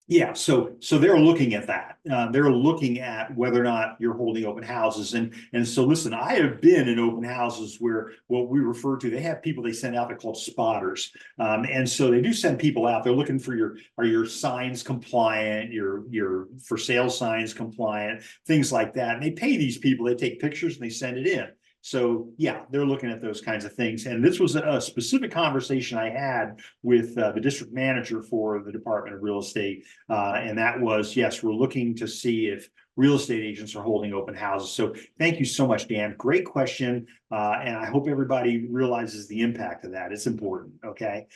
Yeah, so they're looking at that. They're looking at whether or not you're holding open houses, and so listen, I have been in open houses where what we refer to, they have people they send out, they're called spotters, and so they do send people out. They're looking for are your signs compliant, your for sale signs compliant, things like that. And they pay these people. They take pictures and they send it in. So yeah, they're looking at those kinds of things. And this was a specific conversation I had with the district manager for the Department of Real Estate. And that was, yes, we're looking to see if real estate agents are holding open houses. So thank you so much, Dan. Great question. And I hope everybody realizes the impact of that. It's important. Okay.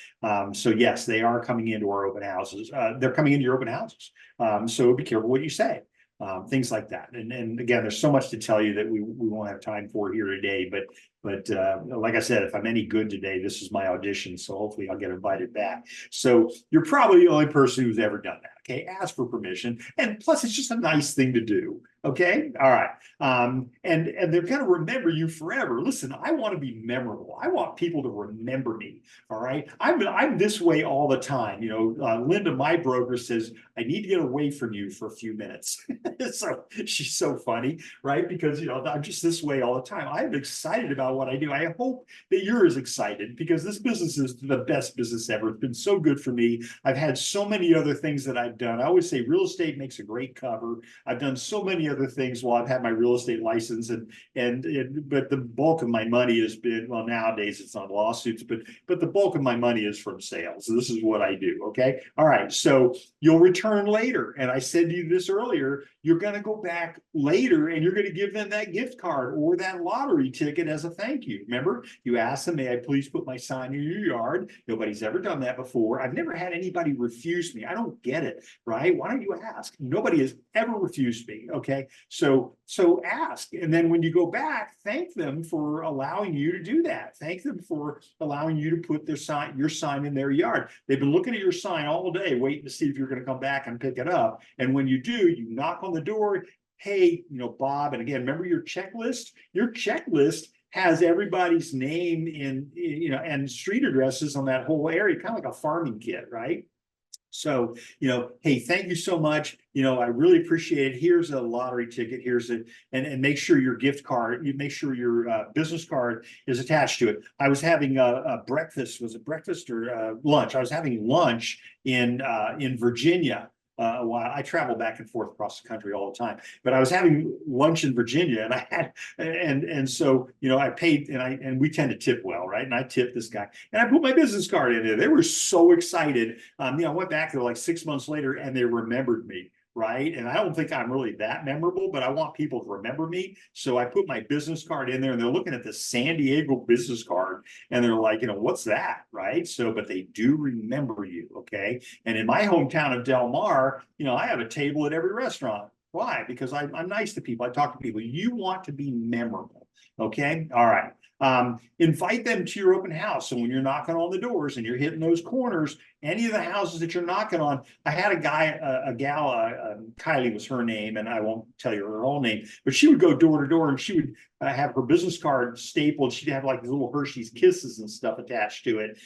So yes, they are coming into our open houses. They're coming into your open houses. So be careful what you say. Things like that. And again, there's so much to tell you that we won't have time for here today, but But like I said, if I'm any good today, this is my audition. So hopefully I'll get invited back. So you're probably the only person who's ever done that. Okay. Ask for permission. And plus, it's just a nice thing to do. Okay. All right. And they're going to remember you forever. Listen, I want to be memorable. I want people to remember me. All right. I'm this way all the time. Linda, my broker, says, I need to get away from you for a few minutes. So she's so funny, right? Because, I'm just this way all the time. I'm excited about what I do. I hope that you're as excited, because this business is the best business ever. It's been so good for me. I've had so many other things that I've done. I always say real estate makes a great cover. I've done so many other things while I've had my real estate license, but the bulk of my money has been, well, nowadays it's on lawsuits, but the bulk of my money is from sales. So this is what I do. Okay. All right. So you'll return later. And I said to you this earlier, you're going to go back later and you're going to give them that gift card or that lottery ticket as a thank you. Remember, you asked them, may I please put my sign in your yard? Nobody's ever done that before. I've never had anybody refuse me. I don't get it, right? Why don't you ask? Nobody has ever refused me. Okay. So ask. And then when you go back, thank them for allowing you to do that. Thank them for allowing you to put your sign in their yard. They've been looking at your sign all day, waiting to see if you're going to come back and pick it up. And when you do, you knock on the door. Hey, Bob. And again, remember your checklist? Your checklist has everybody's name and street addresses on that whole area, kind of like a farming kit, right? So, hey, thank you so much. I really appreciate it. Here's a lottery ticket. Here's it. And make sure your gift card, you make sure your business card is attached to it. I was having a breakfast. Was it breakfast or lunch? I was having lunch in Virginia. While I travel back and forth across the country all the time, but I was having lunch in Virginia, and I had, and so I paid, and we tend to tip well, right? And I tipped this guy, and I put my business card in there. They were so excited. I went back there like 6 months later, and they remembered me. Right. And I don't think I'm really that memorable, but I want people to remember me. So I put my business card in there, and they're looking at the San Diego business card, and they're like, what's that? Right. So, but they do remember you. Okay. And in my hometown of Del Mar, I have a table at every restaurant. Why? Because I'm nice to people. I talk to people. You want to be memorable. Okay. All right. Invite them to your open house. So when you're knocking on the doors and you're hitting those corners, any of the houses that you're knocking on, I had a gal, Kylie was her name, and I won't tell you her own name, but she would go door to door, and she would have her business card stapled. She'd have like little Hershey's Kisses and stuff attached to it.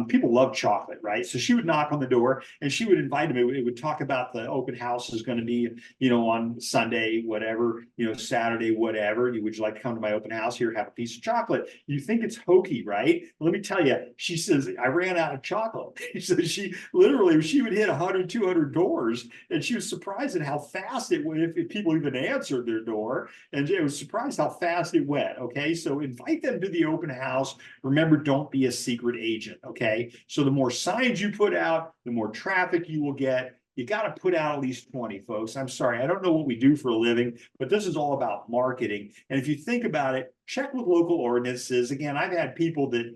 People love chocolate, right? So she would knock on the door, and she would invite them. It would talk about the open house is going to be, on Sunday, whatever, Saturday, whatever. Would you like to come to my open house? Here, have a piece of chocolate. You think it's hokey, right? Let me tell you, she says, I ran out of chocolate. So she would hit 100, 200 doors, and she was surprised at how fast it went if people even answered their door. And it was surprised how fast it went. Okay. So invite them to the open house. Remember, don't be a secret agent. Okay. So the more signs you put out, the more traffic you will get. You got to put out at least 20, folks. I'm sorry, I don't know what we do for a living, but this is all about marketing. And if you think about it, check with local ordinances. Again, I've had people that,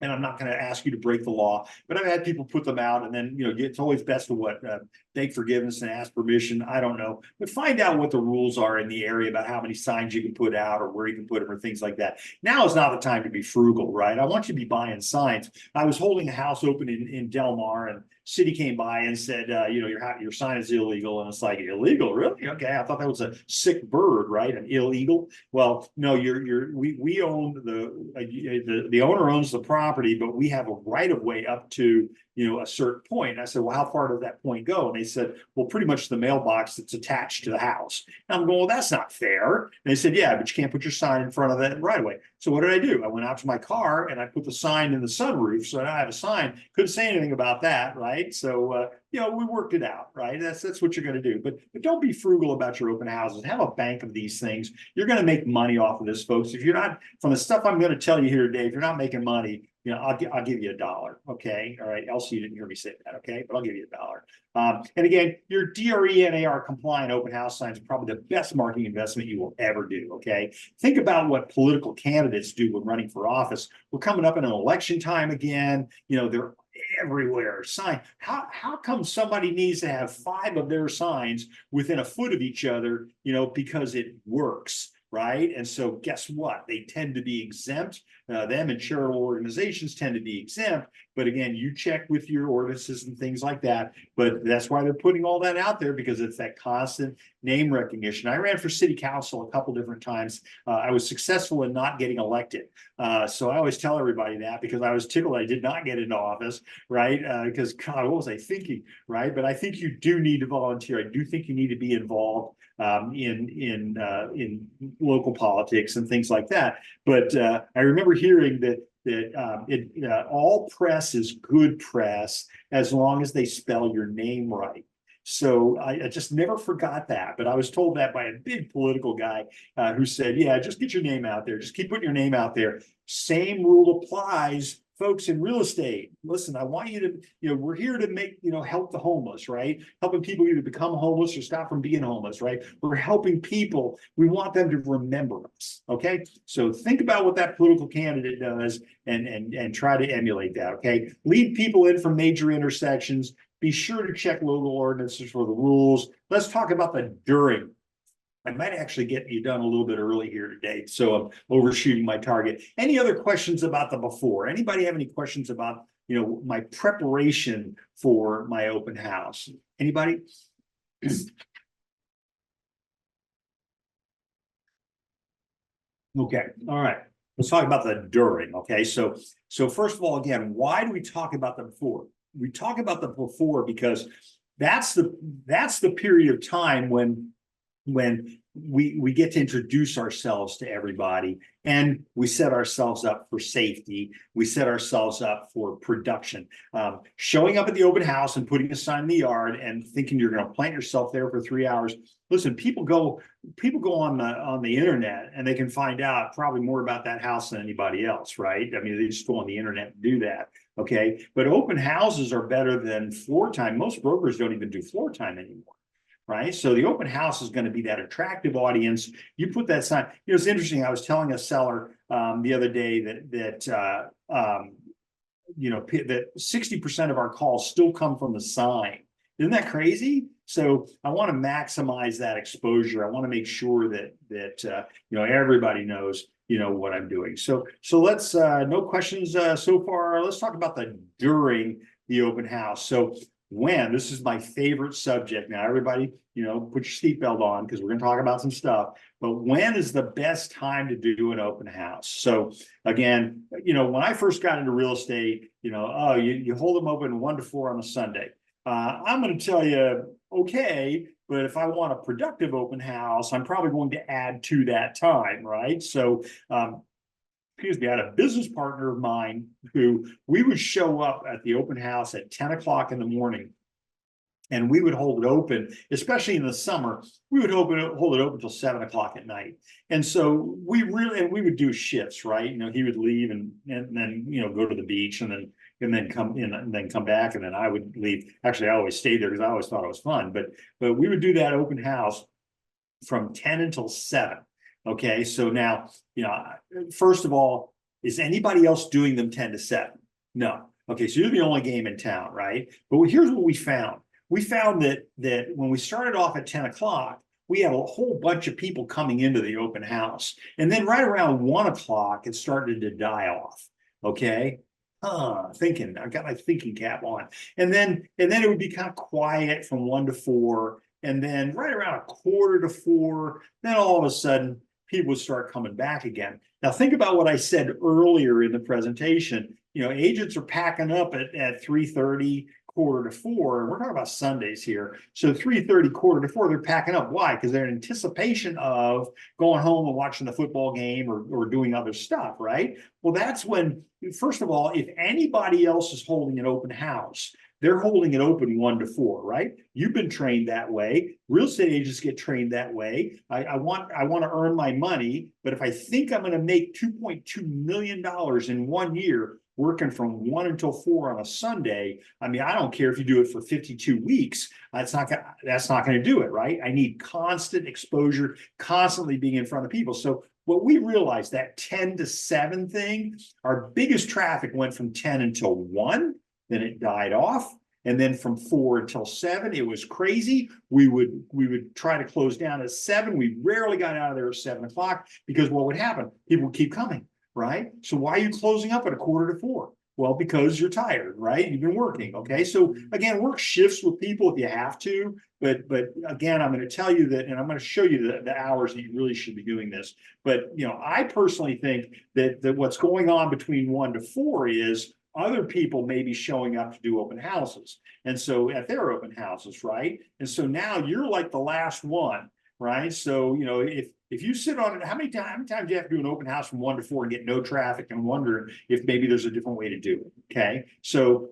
and I'm not going to ask you to break the law, but I've had people put them out, and then, it's always best to beg forgiveness and ask permission. I don't know, but find out what the rules are in the area about how many signs you can put out or where you can put them or things like that. Now is not the time to be frugal, right? I want you to be buying signs. I was holding a house open in Del Mar, and city came by and said, your sign is illegal. And it's like, illegal? Really? Okay. I thought that was a sick bird, right? An illegal. Well, no, we own the owner owns the property, but we have a right of way up to, a certain point. And I said, well, how far does that point go? And they said, well, pretty much the mailbox that's attached to the house. And I'm going, well, that's not fair. And they said, yeah, but you can't put your sign in front of that right away. So what did I do? I went out to my car and I put the sign in the sunroof. So now I have a sign. Couldn't say anything about that, right? So, we worked it out, right? That's what you're going to do. But don't be frugal about your open houses. Have a bank of these things. You're going to make money off of this, folks. If you're not, from the stuff I'm going to tell you here today, if you're not making money, I'll give you $1. Okay. All right. Elsie, you didn't hear me say that. Okay. But I'll give you $1. And again, your DRE and AR compliant open house signs are probably the best marketing investment you will ever do. Okay. Think about what political candidates do when running for office. We're coming up in an election time again. They're everywhere. Sign. How come somebody needs to have 5 of their signs within a foot of each other? Because it works. right? And so guess what? They tend to be exempt. Them and charitable organizations tend to be exempt. But again, you check with your ordinances and things like that. But that's why they're putting all that out there, because it's that constant name recognition. I ran for city council a couple different times. I was successful in not getting elected. So I always tell everybody that, because I was tickled I did not get into office, right? Because God, what was I thinking, right? But I think you do need to volunteer. I do think you need to be involved in local politics and things like that. But I remember hearing that all press is good press as long as they spell your name right. So I just never forgot that. But I was told that by a big political guy who said, yeah, just get your name out there. Just keep putting your name out there. Same rule applies, folks, in real estate. Listen, I want you to, we're here to make, help the homeless, right? Helping people either become homeless or stop from being homeless, right? We're helping people. We want them to remember us, okay? So think about what that political candidate does and try to emulate that, okay? Lead people in from major intersections. Be sure to check local ordinances for the rules. Let's talk about the during. I might actually get you done a little bit early here today, so I'm overshooting my target. Any other questions about the before? Anybody have any questions about, my preparation for my open house? Anybody? Okay, all right. Let's talk about the during. Okay, so first of all, again, why do we talk about the before? We talk about the before because that's the period of time when we get to introduce ourselves to everybody, and we set ourselves up for safety. We set ourselves up for production. Showing up at the open house and putting a sign in the yard and thinking you're going to plant yourself there for 3 hours. Listen, people go on the internet and they can find out probably more about that house than anybody else, right? I mean, they just go on the internet and do that. Okay, but open houses are better than floor time. Most brokers don't even do floor time anymore. Right. So the open house is going to be that attractive audience. You put that sign. It's interesting. I was telling a seller the other day that 60% of our calls still come from the sign. Isn't that crazy? So I want to maximize that exposure. I want to make sure that everybody knows what I'm doing. So let's no questions so far. Let's talk about the during the open house. So when, this is my favorite subject. Now, everybody, put your seatbelt on because we're going to talk about some stuff. But when is the best time to do an open house? So again, when I first got into real estate, you hold them open 1 to 4 on a Sunday. I'm going to tell you, okay, but if I want a productive open house, I'm probably going to add to that time, right? So, excuse me, I had a business partner of mine who we would show up at the open house at 10 o'clock in the morning, and we would hold it open, especially in the summer. We would hold it open until 7 o'clock at night. And so we would do shifts, right? He would leave and then go to the beach and then come in and then come back, and then I would leave. Actually, I always stayed there because I always thought it was fun. But we would do that open house from 10 until 7. Okay, so now, first of all, is anybody else doing them 10 to 7? No. Okay, so you're the only game in town, right? But here's what we found. We found that when we started off at 10 o'clock, we had a whole bunch of people coming into the open house. And then right around 1 o'clock, it started to die off. Okay. Thinking, I've got my thinking cap on. And then it would be kind of quiet from 1 to 4. And then right around 1/4 to 4, then all of a sudden, people would start coming back again. Now, think about what I said earlier in the presentation. Agents are packing up at 3:30, 1/4 to 4, and we're talking about Sundays here. So 3:30, 1/4 to 4, they're packing up. Why? Because they're in anticipation of going home and watching the football game or doing other stuff, right? Well, that's when, first of all, if anybody else is holding an open house, they're holding it open 1 to 4, right? You've been trained that way. Real estate agents get trained that way. I want to earn my money, but if I think I'm going to make $2.2 million in 1 year working from 1 until 4 on a Sunday, I mean, I don't care if you do it for 52 weeks. That's not going to do it, right? I need constant exposure, constantly being in front of people. So what we realized, that 10 to 7 thing, our biggest traffic went from 10 until 1. Then it died off. And then from 4 until 7, it was crazy. We would try to close down at 7. We rarely got out of there at 7 o'clock because what would happen? People would keep coming, right? So why are you closing up at a quarter to 4? Well, because you're tired, right? You've been working. Okay. So again, work shifts with people if you have to. But again, I'm going to tell you that, and I'm going to show you the hours that you really should be doing this. But I personally think that what's going on between 1 to 4 is other people may be showing up to do open houses. And so at their open houses, right? And so now you're like the last one, right? So, if you sit on it, how many times do you have to do an open house from 1 to 4 and get no traffic and wonder if maybe there's a different way to do it? Okay. So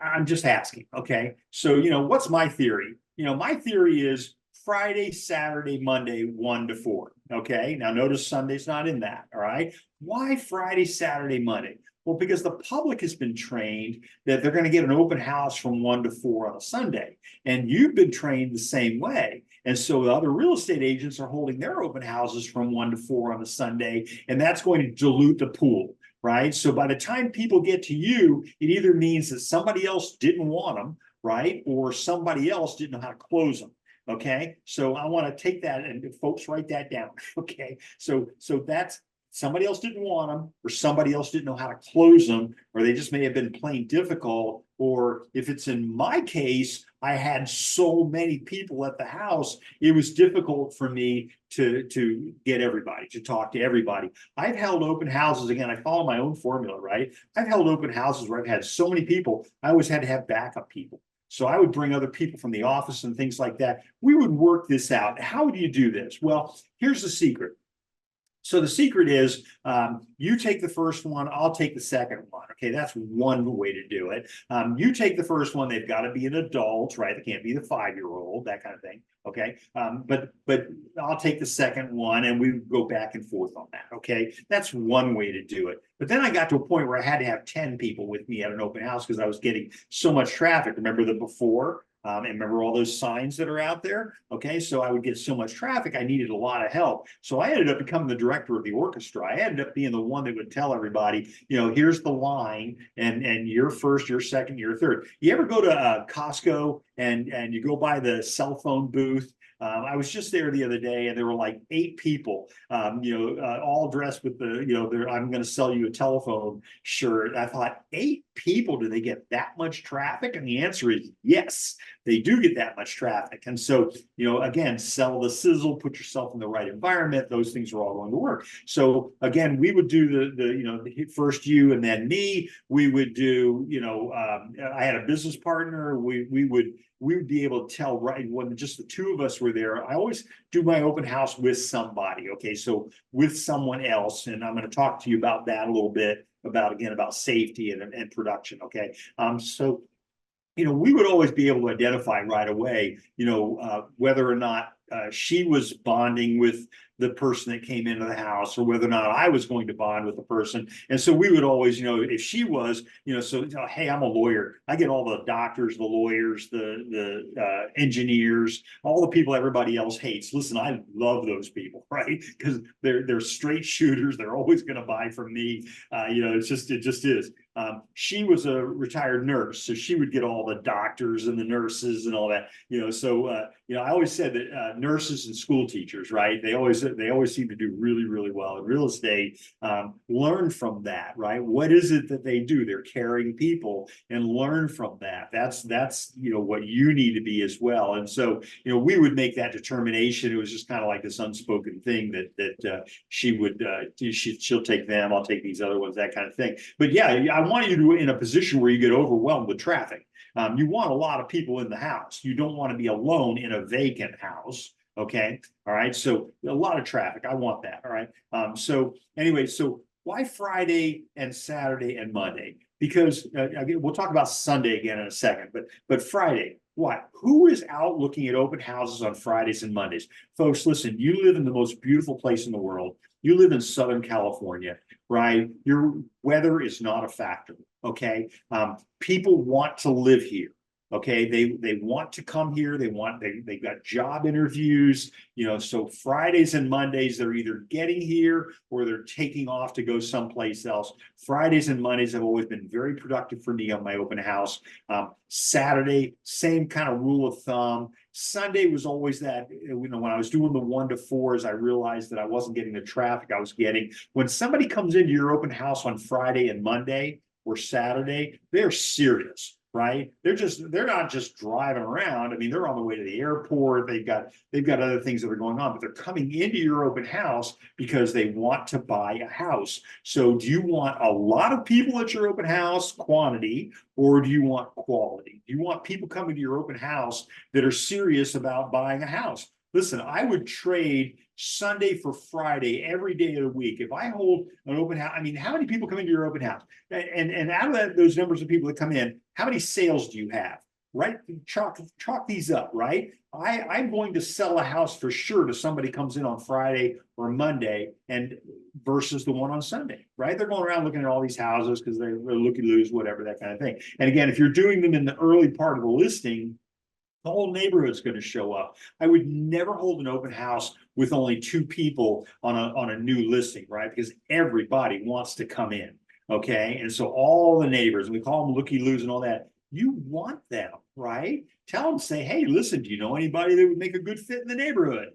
I'm just asking. Okay. So, what's my theory? My theory is Friday, Saturday, Monday, 1 to 4. Okay. Now notice Sunday's not in that. All right. Why Friday, Saturday, Monday? Well, because the public has been trained that they're going to get an open house from 1 to 4 on a Sunday. And you've been trained the same way. And so the other real estate agents are holding their open houses from 1 to 4 on a Sunday, and that's going to dilute the pool, right? So by the time people get to you, it either means that somebody else didn't want them, right? Or somebody else didn't know how to close them. Okay. So I want to take that and folks write that down. Okay. So that's somebody else didn't want them, or somebody else didn't know how to close them, or they just may have been plain difficult. Or if it's in my case, I had so many people at the house, it was difficult for me to get everybody, to talk to everybody. I've held open houses, again, I follow my own formula, right? I've held open houses where I've had so many people, I always had to have backup people. So I would bring other people from the office and things like that. We would work this out. How do you do this? Well, here's the secret. So the secret is you take the first one, I'll take the second one. Okay, that's one way to do it. You take the first one, they've got to be an adult, right? They can't be the 5-year-old, that kind of thing. Okay, but I'll take the second one and we go back and forth on that. Okay, that's one way to do it. But then I got to a point where I had to have 10 people with me at an open house because I was getting so much traffic. Remember the before? And remember all those signs that are out there? Okay, so I would get so much traffic, I needed a lot of help. So I ended up becoming the director of the orchestra. I ended up being the one that would tell everybody, here's the line, and you're first, you're second, you're third. You ever go to Costco and you go by the cell phone booth? I was just there the other day, and there were like 8 people, all dressed with the, I'm going to sell you a telephone shirt. I thought, 8 people, do they get that much traffic? And the answer is yes, they do get that much traffic. And so, again, sell the sizzle, put yourself in the right environment. Those things are all going to work. So again, we would do the first you and then me. We would do, I had a business partner. We would be able to tell right when just the two of us were there. I always do my open house with somebody. Okay, so with someone else, and I'm going to talk to you about that a little bit about safety and production. Okay, so we would always be able to identify right away, whether or not she was bonding with the person that came into the house, or whether or not I was going to bond with the person. And so we would always, if she was, hey, I'm a lawyer. I get all the doctors, the lawyers, the engineers, all the people everybody else hates. Listen, I love those people, right? Because they're straight shooters. They're always going to buy from me. It just is. She was a retired nurse, so she would get all the doctors and the nurses and all that. I always said that nurses and school teachers, right? They always seem to do really, really well in real estate. Learn from that, right? What is it that they do? They're caring people, and learn from that. That's what you need to be as well. And so we would make that determination. It was just kind of like this unspoken thing that she would she'll take them, I'll take these other ones, that kind of thing. But yeah, I want you to in a position where you get overwhelmed with traffic. You want a lot of people in the house. You don't want to be alone in a vacant house. Okay. All right. So a lot of traffic. I want that. All right. So anyway, so why Friday and Saturday and Monday? Because we'll talk about Sunday again in a second, but Friday, why? Who is out looking at open houses on Fridays and Mondays? Folks, listen, you live in the most beautiful place in the world. You live in Southern California, right? Your weather is not a factor. Okay. People want to live here. Okay, they want to come here. They've got job interviews, so Fridays and Mondays, they're either getting here or they're taking off to go someplace else. Fridays and Mondays have always been very productive for me on my open house. Saturday, same kind of rule of thumb. Sunday was always that, when I was doing the 1 to 4s, I realized that I wasn't getting the traffic I was getting. When somebody comes into your open house on Friday and Monday or Saturday, they're serious, right? They're not just driving around. I mean, they're on the way to the airport. They've got other things that are going on, but they're coming into your open house because they want to buy a house. So do you want a lot of people at your open house, quantity, or do you want quality? Do you want people coming to your open house that are serious about buying a house? Listen, I would trade Sunday for Friday every day of the week. If I hold an open house, I mean, how many people come into your open house? And out of those numbers of people that come in, how many sales do you have? Right? Chalk these up, right? I'm going to sell a house for sure to somebody comes in on Friday or Monday and versus the one on Sunday, right? They're going around looking at all these houses because they're looky-loos, whatever, that kind of thing. And again, if you're doing them in the early part of the listing, the whole neighborhood's going to show up. I would never hold an open house with only 2 people on a new listing, right? Because everybody wants to come in, okay? And so all the neighbors, and we call them looky-loos and all that, you want them, right? Tell them, say, hey, listen, do you know anybody that would make a good fit in the neighborhood?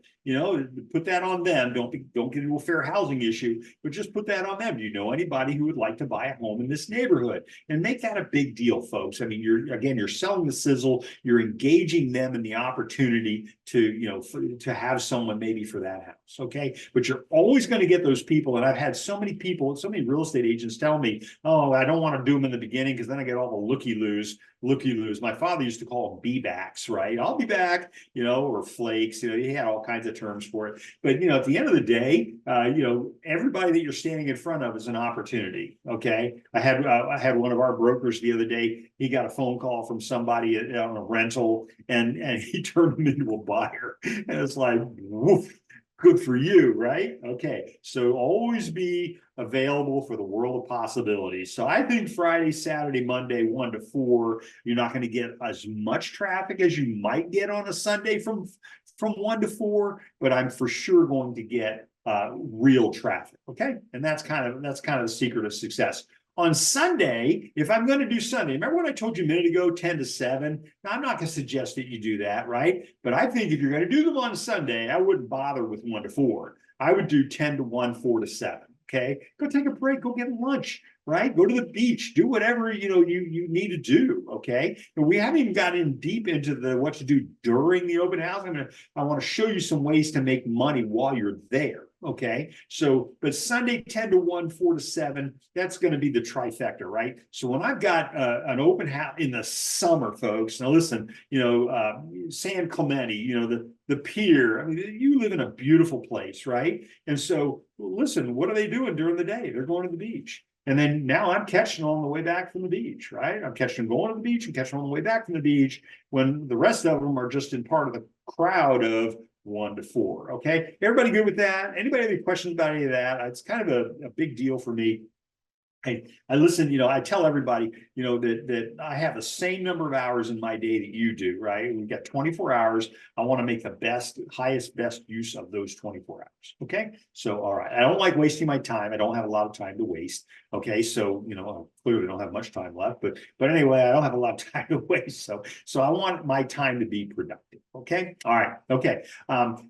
Put that on them. Don't get into a fair housing issue, but just put that on them. Do you know anybody who would like to buy a home in this neighborhood? And make that a big deal, folks. I mean, you're selling the sizzle. You're engaging them in the opportunity to, to have someone maybe for that house, okay? But you're always going to get those people. And I've had so many real estate agents tell me, oh, I don't want to do them in the beginning because then I get all the looky-loos. My father used to call them be-backs, right? I'll be back, or flakes. He had all kinds of terms for it. But at the end of the day, everybody that you're standing in front of is an opportunity. Okay, I had one of our brokers the other day. He got a phone call from somebody on a rental, and he turned him into a buyer. And it's like, woof. Good for you, right? Okay, so always be available for the world of possibilities. So I think Friday, Saturday, Monday, 1 to 4, you're not going to get as much traffic as you might get on a Sunday from 1 to 4, but I'm for sure going to get real traffic. Okay, and that's kind of the secret of success. On Sunday, if I'm going to do Sunday, remember what I told you a minute ago, 10 to 7? Now, I'm not going to suggest that you do that, right? But I think if you're going to do them on Sunday, I wouldn't bother with 1 to 4. I would do 10 to 1, 4 to 7. Okay, go take a break, go get lunch, right? Go to the beach, do whatever you need to do. Okay, and we haven't even gotten deep into what to do during the open house. I want to show you some ways to make money while you're there. Okay, so but Sunday 10 to 1, 4 to 7, that's going to be the trifecta, right? So when I've got an open house in the summer, folks, now listen, San Clemente, the pier. I mean, you live in a beautiful place, right? And so listen, what are they doing during the day? They're going to the beach. And then now I'm catching on the way back from the beach, right? I'm catching them going to the beach and catching on the way back from the beach when the rest of them are just in part of the crowd of 1 to 4. Okay, everybody good with that? Anybody have any questions about any of that? It's kind of a big deal for me. I listen, I tell everybody, that I have the same number of hours in my day that you do, right? We've got 24 hours. I want to make the best use of those 24 hours. Okay. So, all right. I don't like wasting my time. I don't have a lot of time to waste. Okay. So, I clearly don't have much time left, but anyway, I don't have a lot of time to waste. So I want my time to be productive. Okay. All right. Okay.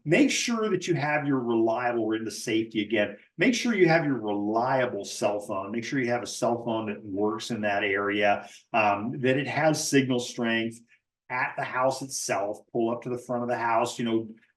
Make sure that you have your reliable, we're into safety again. Make sure you have your reliable cell phone. Make sure you have a cell phone that works in that area, that it has signal strength at the house itself. Pull up to the front of the house,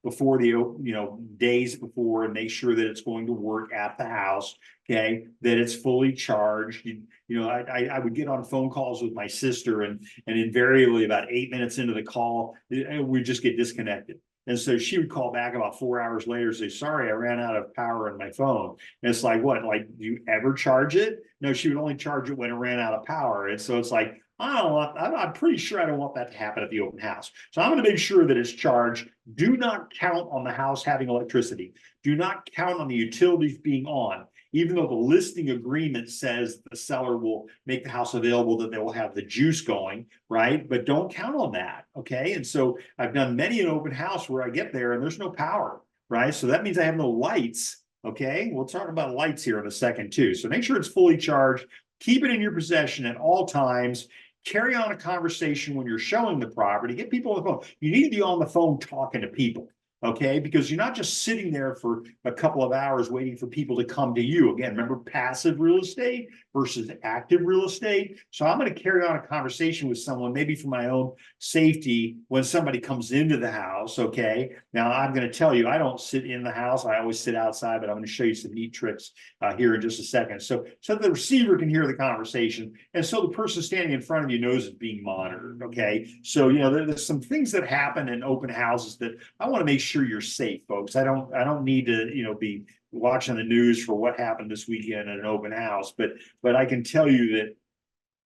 before days before, and make sure that it's going to work at the house. Okay, that it's fully charged. I would get on phone calls with my sister, and invariably about 8 minutes into the call, we just get disconnected. And so she would call back about 4 hours later and say, sorry, I ran out of power in my phone. And it's like, what? Like, do you ever charge it? No, she would only charge it when it ran out of power. And so it's like, I'm pretty sure I don't want that to happen at the open house. So I'm going to make sure that it's charged. Do not count on the house having electricity. Do not count on the utilities being on. even though the listing agreement says the seller will make the house available, that they will have the juice going, right? But don't count on that, okay? And so I've done many an open house where I get there and there's no power, right? So that means I have no lights, okay? We'll talk about lights here in a second too. So make sure it's fully charged, keep it in your possession at all times. Carry on a conversation when you're showing the property. Get people on the phone. You need to be on the phone talking to people, okay? Because you're not just sitting there for a couple of hours waiting for people to come to you. Again, remember passive real estate versus active real estate. So I'm going to carry on a conversation with someone, maybe for my own safety, when somebody comes into the house, okay? Now, I'm going to tell you, I don't sit in the house. I always sit outside, but I'm going to show you some neat tricks here in just a second. So the receiver can hear the conversation, and so the person standing in front of you knows it's being monitored, okay? So, there's some things that happen in open houses that I want to make sure you're safe, folks. I don't need to, be watching the news for what happened this weekend at an open house, but I can tell you that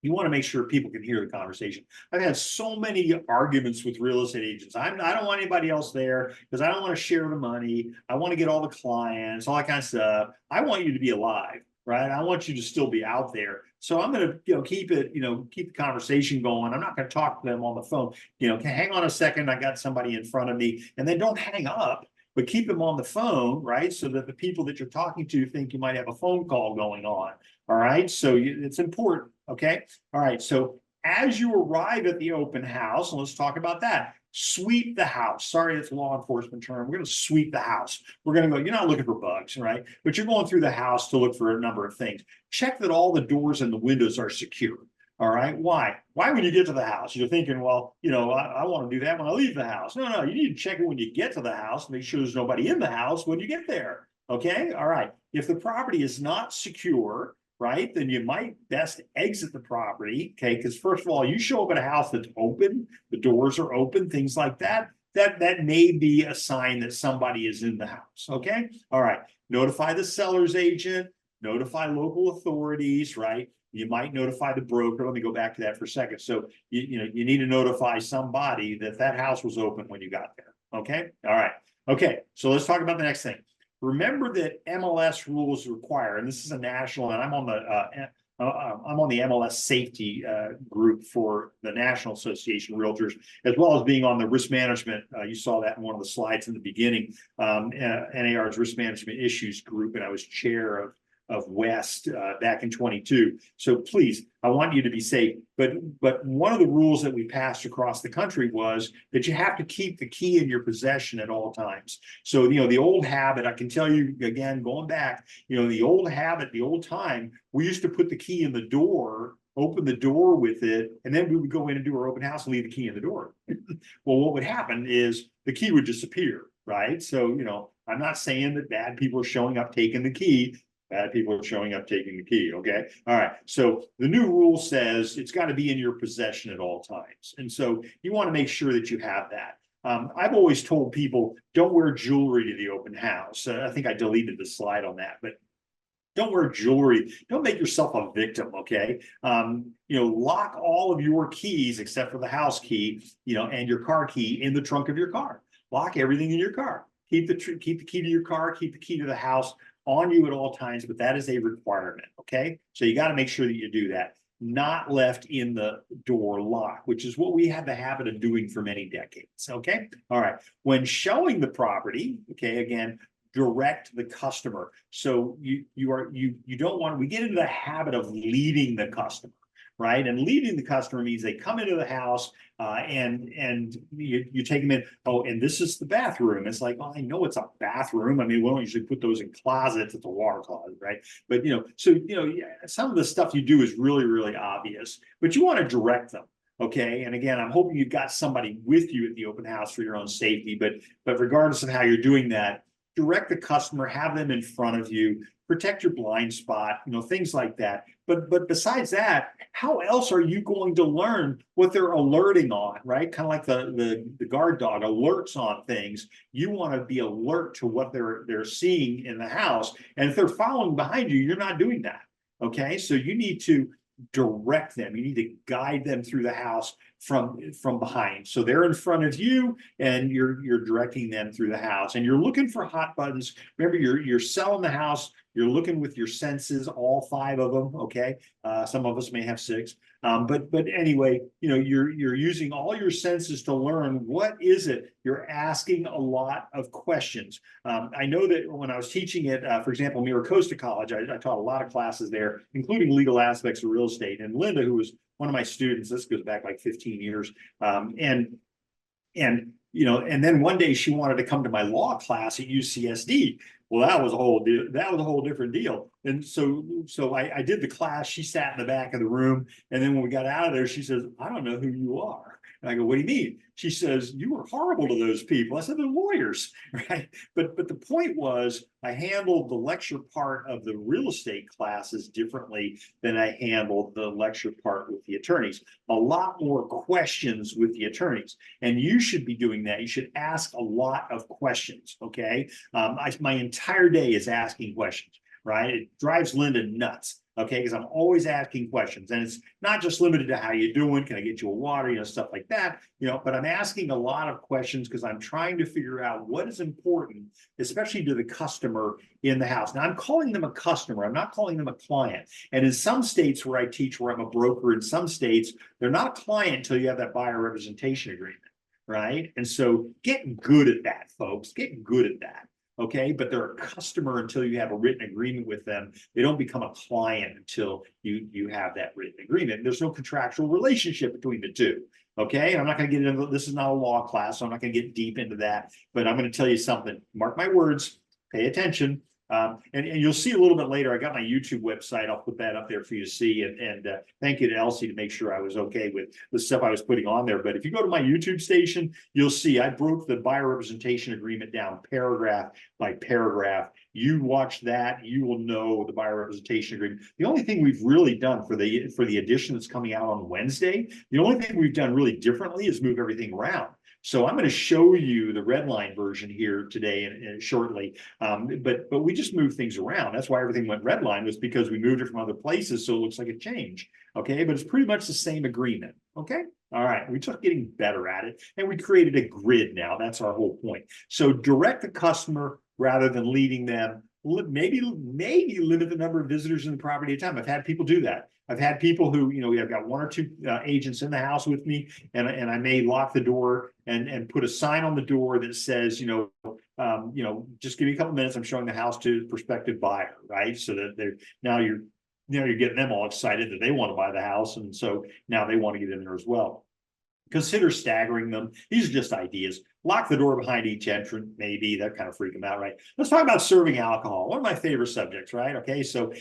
you want to make sure people can hear the conversation. I've had so many arguments with real estate agents. I don't want anybody else there because I don't want to share the money. I want to get all the clients, all that kind of stuff. I want you to be alive, right? I want you to still be out there. So I'm going to, keep it, keep the conversation going. I'm not going to talk to them on the phone. Hang on a second. I got somebody in front of me, and then don't hang up, but keep them on the phone, right? So that the people that you're talking to think you might have a phone call going on. All right. So it's important. Okay. All right. So as you arrive at the open house, and let's talk about that. Sweep the house. Sorry, it's a law enforcement term. We're going to sweep the house. We're going to go, you're not looking for bugs, right? But you're going through the house to look for a number of things. Check that all the doors and the windows are secure. All right. Why? Why when you get to the house? You're thinking, well, I want to do that when I leave the house. No, you need to check it when you get to the house, make sure there's nobody in the house when you get there. Okay. All right. If the property is not secure, right, then you might best exit the property, okay? Because first of all, you show up at a house that's open, the doors are open, things like that. That may be a sign that somebody is in the house, okay? All right, notify the seller's agent, notify local authorities, right? You might notify the broker. Let me go back to that for a second. So, you need to notify somebody that house was open when you got there, okay? All right, okay, so let's talk about the next thing. Remember that MLS rules require, and this is a national, and I'm on the MLS safety group for the National Association of Realtors, as well as being on the risk management. You saw that in one of the slides in the beginning, NAR's risk management issues group, and I was chair of West back in 22. So please, I want you to be safe. But one of the rules that we passed across the country was that you have to keep the key in your possession at all times. So, the old habit, I can tell you again, going back, the old habit, the old time, we used to put the key in the door, open the door with it, and then we would go in and do our open house and leave the key in the door. Well, what would happen is the key would disappear, right? So, I'm not saying that bad people are showing up taking the key. Bad people are showing up taking the key, okay? All right, so the new rule says it's got to be in your possession at all times. And so you want to make sure that you have that. I've always told people, don't wear jewelry to the open house. I think I deleted the slide on that, but don't wear jewelry. Don't make yourself a victim, okay? Lock all of your keys except for the house key, and your car key in the trunk of your car. Lock everything in your car. Keep the key to your car, keep the key to the house on you at all times, but that is a requirement, okay? So you got to make sure that you do that. Not left in the door lock, which is what we have the habit of doing for many decades, okay? All right, when showing the property, okay, again, direct the customer. So you don't want, we get into the habit of leading the customer, right? And leading the customer means they come into the house and you take them in. Oh, and this is the bathroom. It's like, well, I know it's a bathroom. I mean, we don't usually put those in closets. It's a water closet, right? But some of the stuff you do is really, really obvious. But you want to direct them. Okay. And again, I'm hoping you've got somebody with you at the open house for your own safety. But regardless of how you're doing that, direct the customer, have them in front of you, protect your blind spot, things like that. But besides that, how else are you going to learn what they're alerting on, right? Kind of like the guard dog alerts on things. You want to be alert to what they're seeing in the house. And if they're following behind you, you're not doing that. Okay, so you need to direct them. You need to guide them through the house from behind. So they're in front of you and you're directing them through the house, and you're looking for hot buttons. Remember, you're selling the house. You're looking with your senses, all 5 of them. Okay. Some of us may have 6. But anyway, you're using all your senses to learn what is it. You're asking a lot of questions. I know that when I was teaching at, for example, Mira Costa College, I taught a lot of classes there, including legal aspects of real estate. And Linda, who was one of my students, this goes back like 15 years, and then one day she wanted to come to my law class at UCSD. Well, that was a whole different deal. And so I did the class. She sat in the back of the room, and then when we got out of there, she says, "I don't know who you are." And I go, "What do you mean?" She says, "You were horrible to those people." I said, "They're lawyers," right? But the point was, I handled the lecture part of the real estate classes differently than I handled the lecture part with the attorneys. A lot more questions with the attorneys, and you should be doing that. You should ask a lot of questions. Okay, my entire day is asking questions. Right? It drives Linda nuts. Okay, because I'm always asking questions, and it's not just limited to how you doing, can I get you a water, stuff like that, but I'm asking a lot of questions because I'm trying to figure out what is important, especially to the customer in the house. Now, I'm calling them a customer. I'm not calling them a client. And in some states where I teach, where I'm a broker, in some states, they're not a client until you have that buyer representation agreement, right? And so get good at that, folks. Get good at that. Okay, but they're a customer until you have a written agreement with them. They don't become a client until you have that written agreement. There's no contractual relationship between the two. Okay, I'm not going to get into this. Is not a law class, so I'm not going to get deep into that. But I'm going to tell you something. Mark my words. Pay attention. And you'll see a little bit later. I got my YouTube website. I'll put that up there for you to see. And thank you to Elsie to make sure I was okay with the stuff I was putting on there. But if you go to my YouTube station, you'll see I broke the buyer representation agreement down paragraph by paragraph. You watch that, you will know the buyer representation agreement. The only thing we've really done for the edition that's coming out on Wednesday, the only thing we've done really differently is move everything around. So I'm going to show you the red line version here today and shortly. But we just moved things around. That's why everything went red line, was because we moved it from other places. So it looks like a change. Okay. But it's pretty much the same agreement. Okay. All right. We took getting better at it, and we created a grid now. That's our whole point. So direct the customer rather than leading them. Maybe limit the number of visitors in the property at a time. I've had people do that. I've had people who, I've got 1 or 2 agents in the house with me, and I may lock the door and put a sign on the door that says, just give me a couple minutes. I'm showing the house to prospective buyer, right? So that you're getting them all excited that they want to buy the house, and so now they want to get in there as well. Consider staggering them. These are just ideas. Lock the door behind each entrant, maybe. That kind of freak them out, right? Let's talk about serving alcohol. One of my favorite subjects, right? Okay, so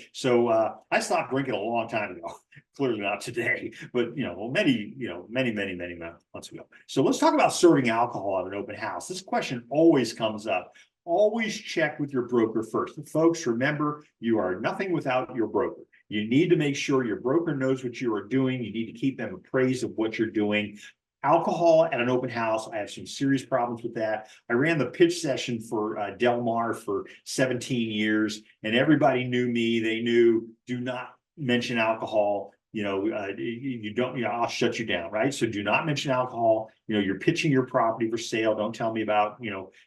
I stopped drinking a long time ago. Clearly not today, but many months ago. So let's talk about serving alcohol at an open house. This question always comes up. Always check with your broker first. And folks, remember, you are nothing without your broker. You need to make sure your broker knows what you are doing. You need to keep them appraised of what you're doing. Alcohol at an open house, I have some serious problems with that. I ran the pitch session for Del Mar for 17 years, and everybody knew me. They knew, do not mention alcohol. You don't, I'll shut you down, right? So do not mention alcohol. You're pitching your property for sale. Don't tell me about,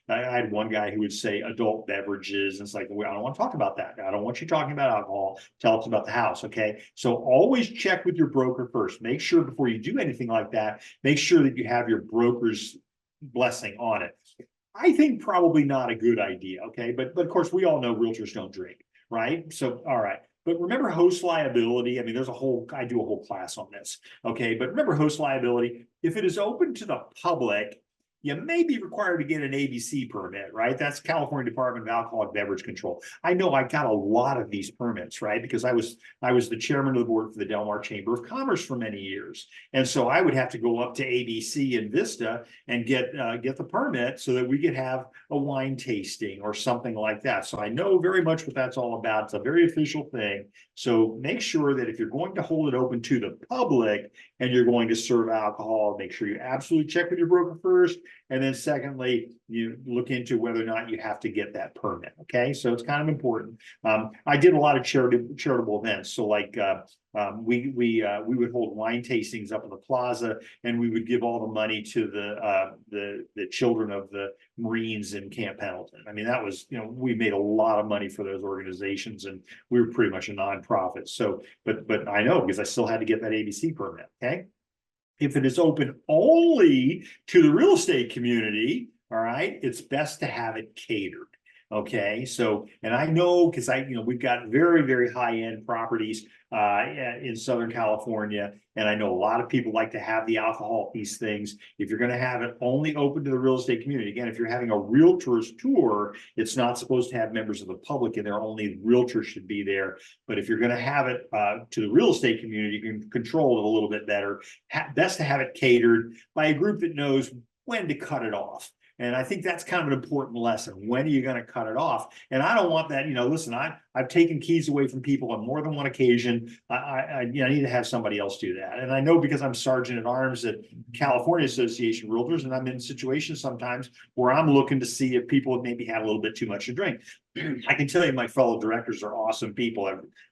I had one guy who would say adult beverages. And it's like, well, I don't want to talk about that. I don't want you talking about alcohol. Tell us about the house. Okay. So always check with your broker first. Make sure before you do anything like that, make sure that you have your broker's blessing on it. I think probably not a good idea. Okay. But of course, we all know realtors don't drink, right? So, all right. But remember host liability. I mean, I do a whole class on this. Okay. But remember host liability. If it is open to the public, you may be required to get an ABC permit, right? That's California Department of Alcoholic Beverage Control. I know I got a lot of these permits, right? Because I was the chairman of the board for the Del Mar Chamber of Commerce for many years. And so I would have to go up to ABC and Vista and get the permit so that we could have a wine tasting or something like that. So I know very much what that's all about. It's a very official thing. So make sure that if you're going to hold it open to the public and you're going to serve alcohol, make sure you absolutely check with your broker first. And then secondly, you look into whether or not you have to get that permit. Okay, so it's kind of important. I did a lot of charitable events. So like we would hold wine tastings up in the plaza, and we would give all the money to the children of the Marines in Camp Pendleton. I mean, that was, we made a lot of money for those organizations, and we were pretty much a nonprofit. So, but I know, because I still had to get that ABC permit. Okay. If it is open only to the real estate community, all right, it's best to have it catered. Okay, so, and I know, because we've got very, very high-end properties in Southern California, and I know a lot of people like to have the alcohol at these things. If you're going to have it only open to the real estate community, again, if you're having a realtor's tour, it's not supposed to have members of the public in there. Only realtors should be there. But if you're going to have it to the real estate community, you can control it a little bit better. Best to have it catered by a group that knows when to cut it off. And I think that's kind of an important lesson. When are you going to cut it off? And I don't want that, listen, I've taken keys away from people on more than one occasion. I need to have somebody else do that. And I know, because I'm sergeant at arms at California Association of Realtors, and I'm in situations sometimes where I'm looking to see if people have maybe had a little bit too much to drink. I can tell you my fellow directors are awesome people.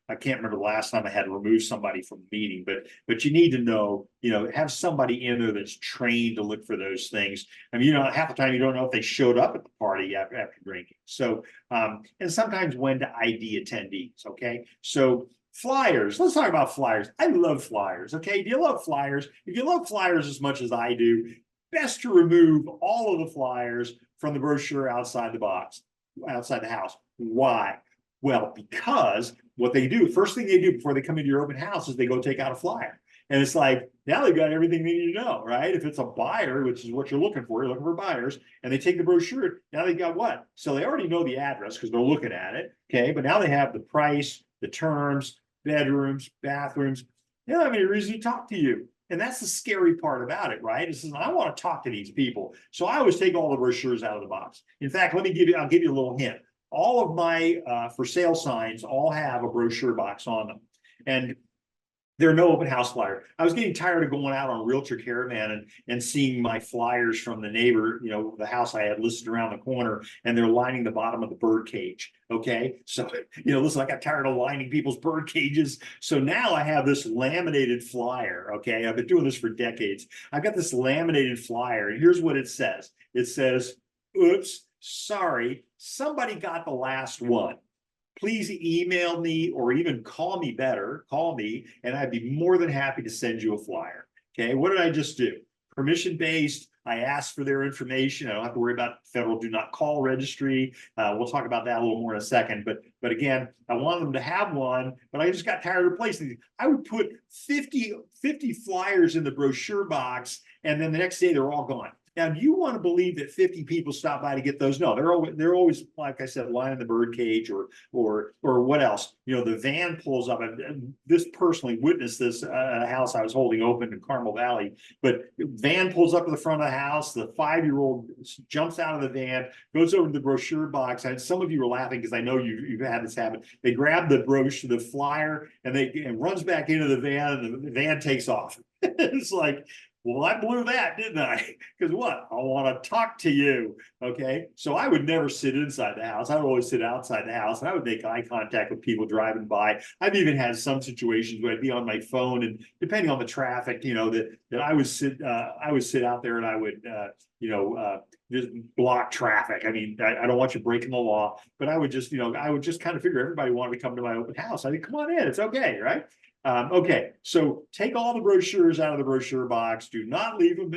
I can't remember the last time I had to remove somebody from a meeting, but you need to know, have somebody in there that's trained to look for those things. I mean, half the time you don't know if they showed up at the party after drinking. So, and sometimes when to ID attendees. Okay, so flyers. Let's talk about flyers. I love flyers. Okay, do you love flyers? If you love flyers as much as I do, best to remove all of the flyers from the brochure outside the box, outside the house. Why? Well, because what they do, first thing they do before they come into your open house is they go take out a flyer. And it's like, now they've got everything they need to know, right? If it's a buyer, which is what you're looking for buyers, and they take the brochure, now they've got what? So they already know the address because they're looking at it, okay? But now they have the price, the terms, bedrooms, bathrooms. They don't have any reason to talk to you. And that's the scary part about it, right? Is I want to talk to these people. So I always take all the brochures out of the box. In fact, I'll give you a little hint. All of my for sale signs all have a brochure box on them. And there are no open house flyers. I was getting tired of going out on Realtor Caravan and seeing my flyers from the neighbor, the house I had listed around the corner, and they're lining the bottom of the bird cage. Okay. So, listen, I got tired of lining people's bird cages. So now I have this laminated flyer. Okay. I've been doing this for decades. I've got this laminated flyer, and here's what it says. It says, oops, sorry, somebody got the last one. Please email me, or even call me and I'd be more than happy to send you a flyer. Okay, what did I just do? Permission-based. I asked for their information. I don't have to worry about federal do not call registry. We'll talk about that a little more in a second. But again, I want them to have one, but I just got tired of replacing these. I would put 50 flyers in the brochure box, and then the next day they're all gone. Now, do you want to believe that 50 people stop by to get those? No, they're always, like I said, lining the bird cage or what else? The van pulls up. And this personally witnessed this house I was holding open in Carmel Valley. But van pulls up to the front of the house. The 5-year-old jumps out of the van, goes over to the brochure box. And some of you are laughing because I know you've had this happen. They grab the brochure, the flyer, and runs back into the van, and the van takes off. It's like, well, I blew that, didn't I? Because what? I want to talk to you. Okay. So I would never sit inside the house. I would always sit outside the house, and I would make eye contact with people driving by. I've even had some situations where I'd be on my phone, and depending on the traffic, that I would sit out there, and I would, just block traffic. I mean, I don't want you breaking the law, but I would just kind of figure everybody wanted to come to my open house. I think, come on in. It's okay. Right. Okay, so take all the brochures out of the brochure box. Do not leave them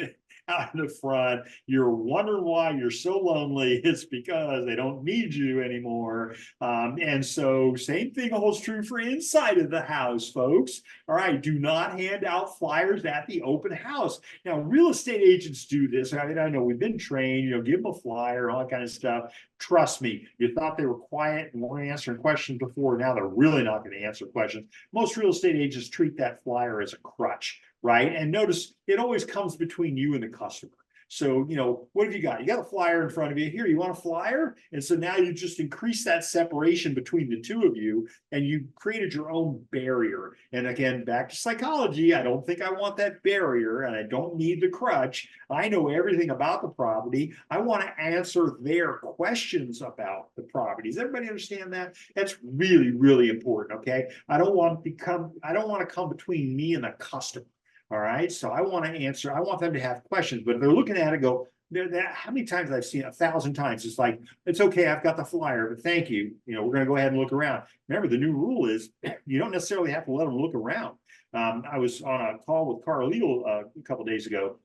out in the front. You're wondering why you're so lonely. It's because they don't need you anymore. And so same thing holds true for inside of the house, folks. All right, do not hand out flyers at the open house. Now, real estate agents do this. I mean, I know we've been trained, give them a flyer, all that kind of stuff. Trust me, you thought they were quiet and weren't answering questions before. Now they're really not going to answer questions. Most real estate agents treat that flyer as a crutch, right? And notice it always comes between you and the customer. So, what have you got? You got a flyer in front of you. Here, you want a flyer? And so now you just increase that separation between the two of you, and you created your own barrier. And again, back to psychology, I don't think I want that barrier, and I don't need the crutch. I know everything about the property. I want to answer their questions about the property. Does everybody understand that? That's really, really important. Okay. I don't want to come between me and the customer. All right. So I want them to have questions, but if they're looking at it, go, how many times I've seen 1,000 times. It's like, it's okay. I've got the flyer, but thank you. We're going to go ahead and look around. Remember, the new rule is you don't necessarily have to let them look around. I was on a call with Carl Legal a couple of days ago.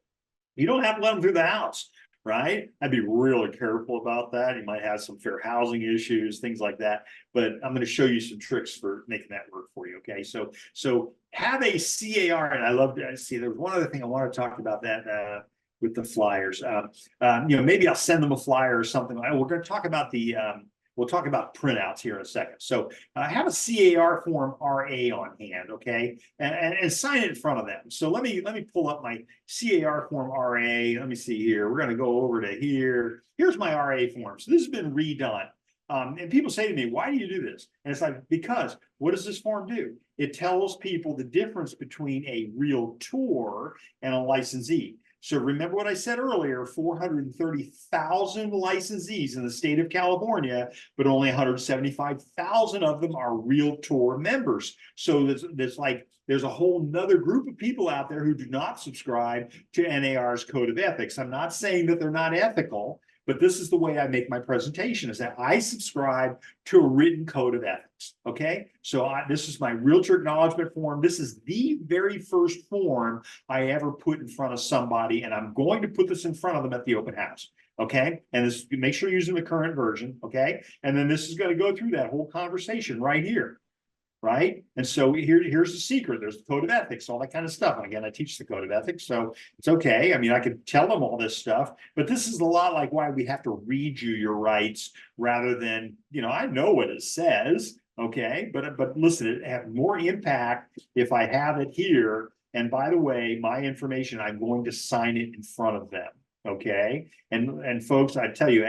You don't have to let them through the house, right? I'd be really careful about that. You might have some fair housing issues, things like that. But I'm going to show you some tricks for making that work for you. Okay, so have a CAR, and I love to see. There was one other thing I want to talk about that with the flyers. Maybe I'll send them a flyer or something. We're going to talk about we'll talk about printouts here in a second. So have a CAR form RA on hand, okay, and sign it in front of them. So let me pull up my CAR form RA. Let me see here. We're going to go over to here. Here's my RA form. So this has been redone. And people say to me, why do you do this? And it's like, because what does this form do? It tells people the difference between a realtor and a licensee. So remember what I said earlier, 430,000 licensees in the state of California, but only 175,000 of them are realtor members. So there's a whole nother group of people out there who do not subscribe to NAR's code of ethics. I'm not saying that they're not ethical, but this is the way I make my presentation, is that I subscribe to a written code of ethics, okay? So this is my realtor acknowledgement form. This is the very first form I ever put in front of somebody, and I'm going to put this in front of them at the open house, okay? And this, make sure you're using the current version, okay? And then this is going to go through that whole conversation right here. Right. And so here's the secret. There's the code of ethics, all that kind of stuff. And again, I teach the code of ethics, so it's okay. I mean, I could tell them all this stuff, but this is a lot like why we have to read you your rights rather than, I know what it says. Okay. But listen, it has more impact if I have it here. And by the way, my information, I'm going to sign it in front of them. Okay. And folks, I tell you,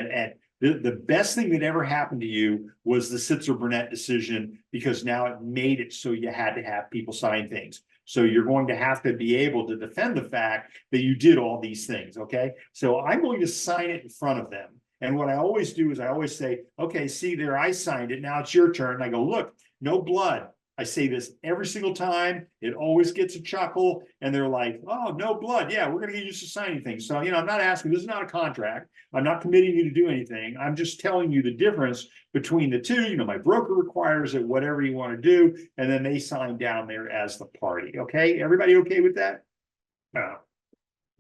the best thing that ever happened to you was the Sitzer-Burnett decision, because now it made it so you had to have people sign things. So you're going to have to be able to defend the fact that you did all these things, okay? So I'm going to sign it in front of them. And what I always do is I always say, okay, see there, I signed it. Now it's your turn. And I go, look, no blood. I say this every single time. It always gets a chuckle. And they're like, oh, no blood. Yeah, we're going to get used to signing things. So, I'm not asking. This is not a contract. I'm not committing you to do anything. I'm just telling you the difference between the two. My broker requires it, whatever you want to do. And then they sign down there as the party. Okay. Everybody okay with that?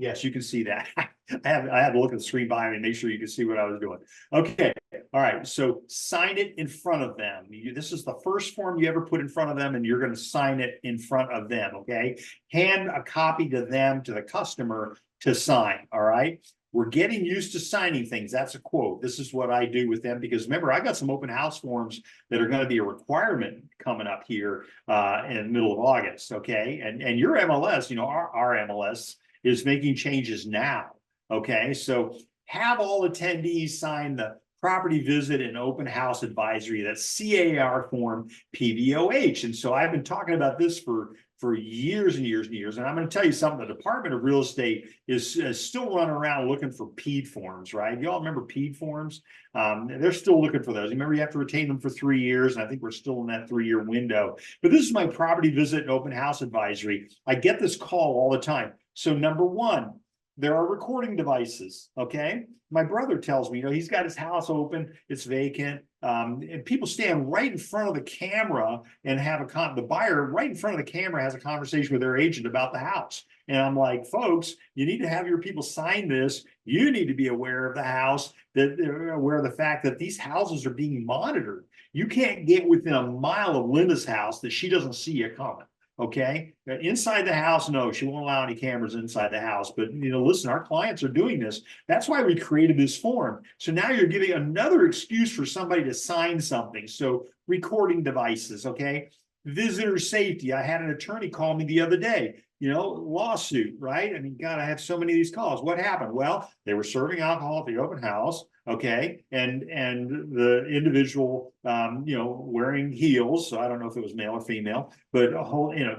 Yes, you can see that. I had to look at the screen behind me and make sure you can see what I was doing. Okay. All right. So sign it in front of them. This is the first form you ever put in front of them, and you're going to sign it in front of them. Okay. Hand a copy to them, to the customer, to sign. All right. We're getting used to signing things. That's a quote. This is what I do with them, because remember, I got some open house forms that are going to be a requirement coming up here in the middle of August. Okay. And your MLS, our MLS is making changes now. Okay, so have all attendees sign the property visit and open house advisory, that's CAR form PVOH. And so I've been talking about this for years and years and years. And I'm going to tell you something, the Department of Real Estate is still running around looking for PED forms, right? You all remember PED forms? They're still looking for those. Remember, you have to retain them for 3 years. And I think we're still in that 3-year window. But this is my property visit and open house advisory. I get this call all the time. So number one, there are recording devices, okay? My brother tells me, he's got his house open, it's vacant, and people stand right in front of the camera and have the buyer right in front of the camera has a conversation with their agent about the house. And I'm like, folks, you need to have your people sign this. You need to be aware of the house, that they're aware of the fact that these houses are being monitored. You can't get within a mile of Linda's house that she doesn't see you coming. Okay, inside the house, no, she won't allow any cameras inside the house. But listen, our clients are doing this. That's why we created this form. So now you're giving another excuse for somebody to sign something. So recording devices, okay, visitor safety. I had an attorney call me the other day. lawsuit, right? I mean, God, I have so many of these calls. What happened? Well, they were serving alcohol at the open house. Okay. And the individual, wearing heels. So I don't know if it was male or female, but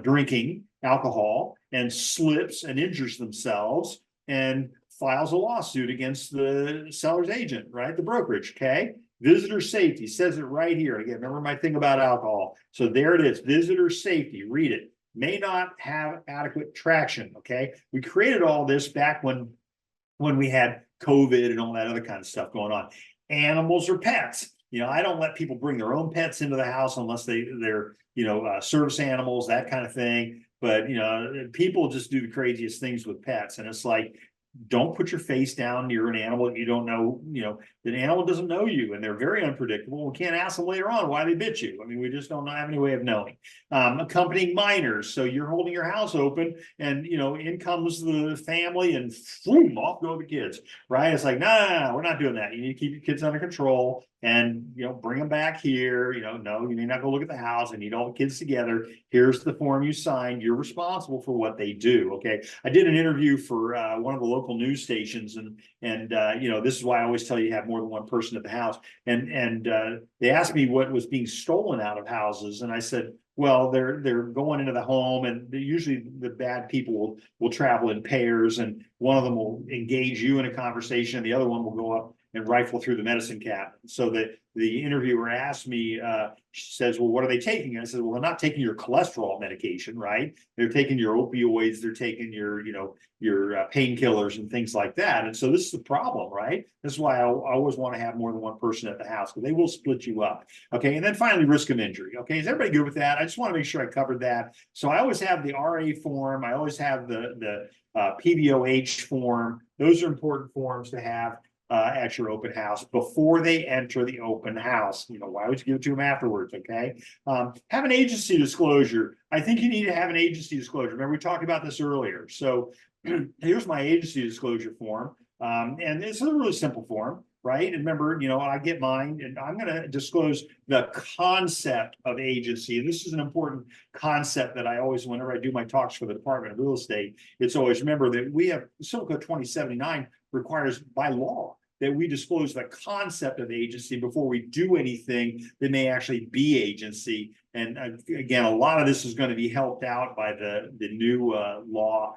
drinking alcohol and slips and injures themselves and files a lawsuit against the seller's agent, right? The brokerage. Okay. Visitor safety says it right here. Again, remember my thing about alcohol. So there it is. Visitor safety. Read it. May not have adequate traction. Okay. We created all this back when we had COVID and all that other kind of stuff going on. Animals or pets. I don't let people bring their own pets into the house unless they're service animals, that kind of thing. But people just do the craziest things with pets, and it's like, don't put your face down near an animal that you don't know. The animal doesn't know you, and they're very unpredictable. We can't ask them later on why they bit you. I mean, we just don't have any way of knowing. Accompanying minors. So you're holding your house open, and in comes the family, and boom, off go the kids. Right? It's like, no, we're not doing that. You need to keep your kids under control, and bring them back here. No, you may not go look at the house. I need all the kids together. Here's the form you signed. You're responsible for what they do. Okay. I did an interview for one of the local news stations, and this is why I always tell you have more than one person at the house. And they asked me what was being stolen out of houses, and I said, well, they're going into the home, and usually the bad people will travel in pairs, and one of them will engage you in a conversation, and the other one will go up and rifle through the medicine cabinet. So the interviewer asked me, she says, well, what are they taking? And I said, well, they're not taking your cholesterol medication, right? They're taking your opioids, they're taking your painkillers and things like that. And so this is the problem, right? This is why I always want to have more than one person at the house, because they will split you up. Okay. And then finally, risk of injury. Okay. Is everybody good with that? I just want to make sure I covered that. So I always have the RA form. I always have the PBOH form. Those are important forms to have at your open house before they enter the open house. Why would you give it to them afterwards? Okay. Have an agency disclosure. I think you need to have an agency disclosure. Remember, we talked about this earlier. So here's my agency disclosure form. And it's a really simple form, right? And remember, I get mine, and I'm going to disclose the concept of agency. And this is an important concept that I always, whenever I do my talks for the Department of Real Estate, it's always, remember that we have Civil Code 2079 requires by law that we disclose the concept of agency before we do anything that may actually be agency. And again, a lot of this is going to be helped out by the new law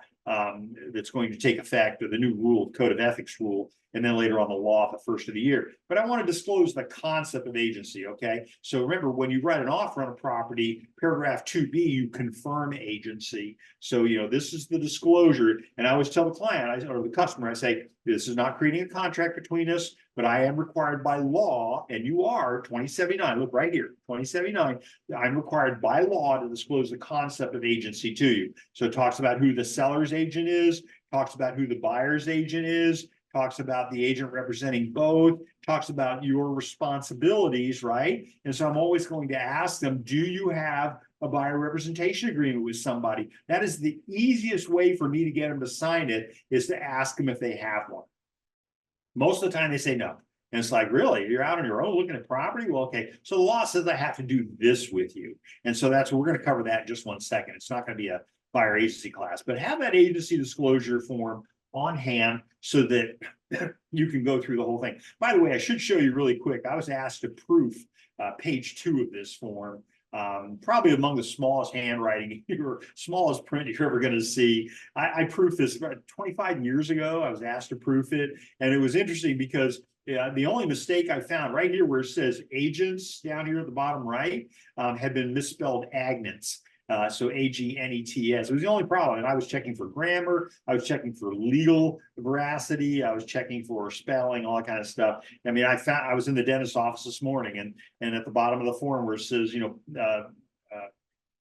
that's going to take effect, or the new rule, Code of Ethics rule, and then later on the law at the first of the year. But I want to disclose the concept of agency, okay? So remember, when you write an offer on a property, paragraph 2B, you confirm agency. So, this is the disclosure. And I always tell the client, or the customer, I say, this is not creating a contract between us, but I am required by law, and you are 2079, look right here, 2079, I'm required by law to disclose the concept of agency to you. So it talks about who the seller's agent is, talks about who the buyer's agent is, talks about the agent representing both, talks about your responsibilities, right? And so I'm always going to ask them, do you have a buyer representation agreement with somebody? That is the easiest way for me to get them to sign it, is to ask them if they have one. Most of the time they say no. And it's like, really? You're out on your own looking at property? Well, okay. So the law says I have to do this with you. And so that's what we're going to cover that in just 1 second. It's not going to be a buyer agency class, but have that agency disclosure form on hand so that you can go through the whole thing. By the way, I should show you really quick. I was asked to proof page 2 of this form. Probably among the smallest handwriting or smallest print you're ever going to see. I proofed this about 25 years ago. I was asked to proof it. And it was interesting because the only mistake I found right here where it says agents down here at the bottom right had been misspelled agnets. So AGNETS. It was the only problem. And I was checking for grammar. I was checking for legal veracity. I was checking for spelling, all that kind of stuff. I mean, I was in the dentist's office this morning, and at the bottom of the form where it says,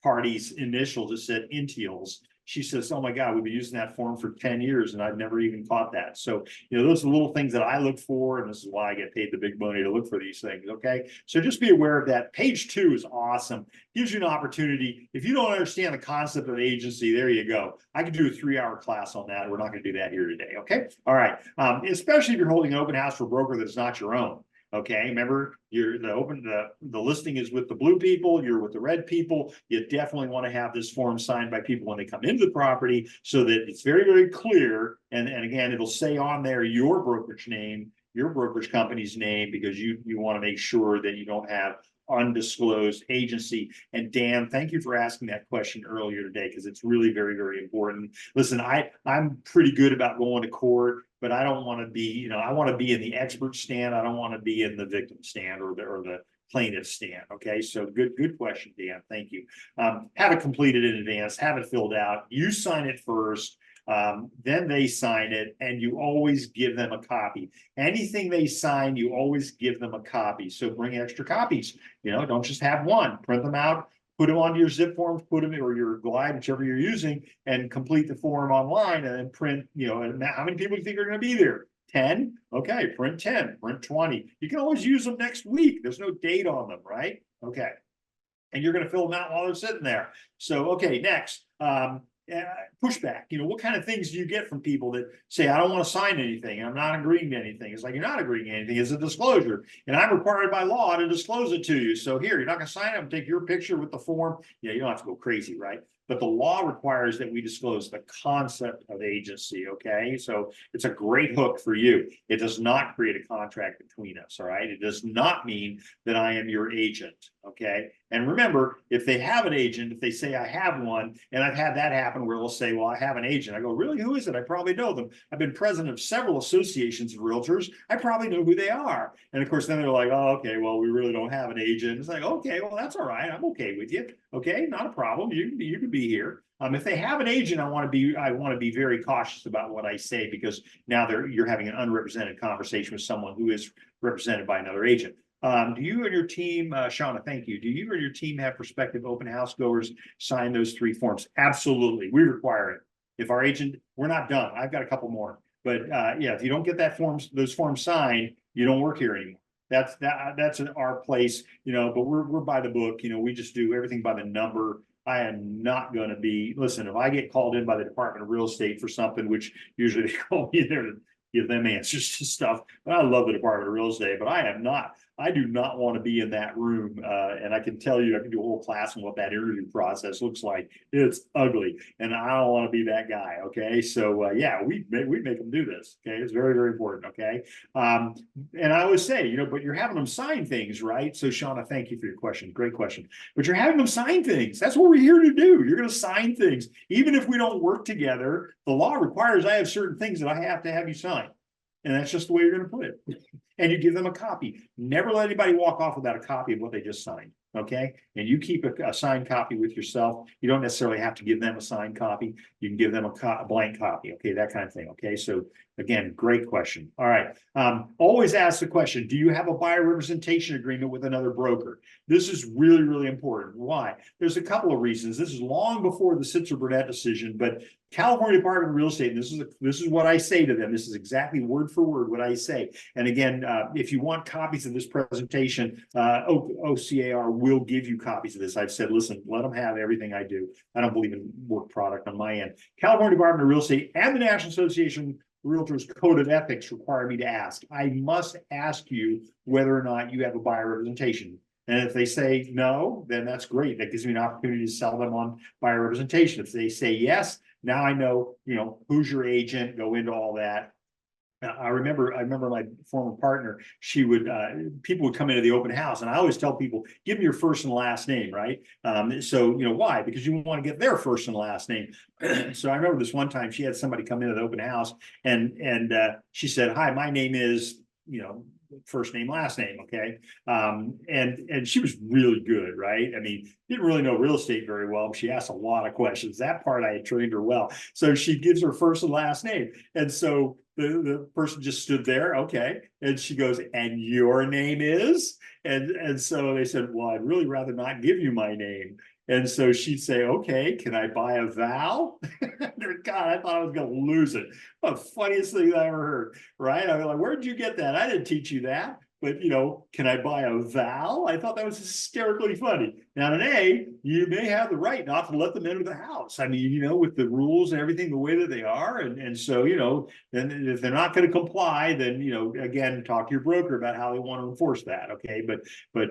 party's initials, it said Intials. She says, oh my God, we've been using that form for 10 years and I've never even caught that. So, those are the little things that I look for. And this is why I get paid the big money to look for these things. Okay. So just be aware of that. Page 2 is awesome. Gives you an opportunity. If you don't understand the concept of agency, there you go. I could do a 3-hour class on that. We're not going to do that here today. Okay. All right. Especially if you're holding an open house for a broker that's not your own. Okay, remember, the listing is with the blue people, you're with the red people. You definitely want to have this form signed by people when they come into the property so that it's very, very clear. And again, it'll say on there your brokerage name, your brokerage company's name, because you want to make sure that you don't have undisclosed agency. And Dan, thank you for asking that question earlier today, because it's really very, very important. Listen, I'm pretty good about going to court, but I don't want to be, I want to be in the expert stand. I don't want to be in the victim stand or the plaintiff stand. Okay, so good question, Dan. Thank you. Have it completed in advance, have it filled out. You sign it first. Then they sign it, and you always give them a copy. Anything they sign, you always give them a copy. So bring extra copies. Don't just have one. Print them out, put them onto your zip forms, put them or your Glide, whichever you're using, and complete the form online, and then print. How many people do you think are going to be there? 10? Okay, print 10, print 20. You can always use them next week. There's no date on them, right? Okay. And you're going to fill them out while they're sitting there. So, okay, next. Pushback. What kind of things do you get from people that say, I don't want to sign anything, I'm not agreeing to anything? It's like, you're not agreeing to anything. It's a disclosure, and I'm required by law to disclose it to you. So here, you're not going to sign it. I'm take your picture with the form. You don't have to go crazy, right? But the law requires that we disclose the concept of agency. Okay, so it's a great hook for you. It does not create a contract between us. All right, it does not mean that I am your agent. Okay, and remember, if they have an agent, if they say I have one, and I've had that happen where they'll say, well, I have an agent. I go, really? Who is it? I probably know them. I've been president of several associations of realtors. I probably know who they are. And of course, then they're like, oh, okay, well, we really don't have an agent. It's like, okay, well, that's all right. I'm okay with you. Okay, not a problem. You can be here. If they have an agent, I want to be very cautious about what I say, because now you're having an unrepresented conversation with someone who is represented by another agent. Do you and your team, Shauna, thank you. Do you or your team have prospective open house goers sign those 3 forms? Absolutely. We require it. If our agent, we're not done. I've got a couple more, but yeah, if you don't get those forms signed, you don't work here anymore. That's our place, but we're by the book. We just do everything by the number. I am not going to listen, if I get called in by the Department of Real Estate for something, which usually they call me there to give them answers to stuff. But I love the Department of Real Estate, but I do not want to be in that room. And I can tell you, I can do a whole class on what that interview process looks like. It's ugly, and I don't want to be that guy. Okay, so yeah, we make them do this. Okay, it's very, very important. Okay, and I always say, but you're having them sign things, right? So Shauna, thank you for your question. Great question. But you're having them sign things. That's what we're here to do. You're going to sign things, even if we don't work together. The law requires I have certain things that I have to have you sign. And that's just the way you're going to put it. And you give them a copy. Never let anybody walk off without a copy of what they just signed. Okay. And you keep a signed copy with yourself. You don't necessarily have to give them a signed copy. You can give them a blank copy. Okay. That kind of thing. Okay. So again, great question. All right. Always ask the question, do you have a buyer representation agreement with another broker? This is really, really important. Why? There's a couple of reasons. This is long before the Sitzer-Burnett decision, but California Department of Real Estate, and this is what I say to them. This is exactly word for word what I say. And again, if you want copies of this presentation, OCAR will give you copies of this. I've said, listen, let them have everything I do. I don't believe in work product on my end. California Department of Real Estate and the National Association of Realtors Code of Ethics require me to ask. I must ask you whether or not you have a buyer representation. And if they say no, then that's great. That gives me an opportunity to sell them on buyer representation. If they say yes, now I know, who's your agent, go into all that. I remember my former partner, people would come into the open house, and I always tell people, give me your first and last name, right? So, why? Because you want to get their first and last name. So I remember this one time she had somebody come into the open house, and she said, hi, my name is, first name, last name. Okay. And she was really good, right? I mean, didn't really know real estate very well, but she asked a lot of questions. That part I had trained her well. So she gives her first and last name. And so the person just stood there. Okay. And she goes, and your name is? And so they said, well, I'd really rather not give you my name. And so she'd say, okay, can I buy a vowel? God, I thought I was going to lose it. The funniest thing I ever heard, right? I was like, where'd you get that? I didn't teach you that. But, can I buy a vowel? I thought that was hysterically funny. Now, today, you may have the right not to let them into the house. I mean, with the rules and everything, the way that they are. And so, then if they're not going to comply, then, again, talk to your broker about how they want to enforce that. Okay. But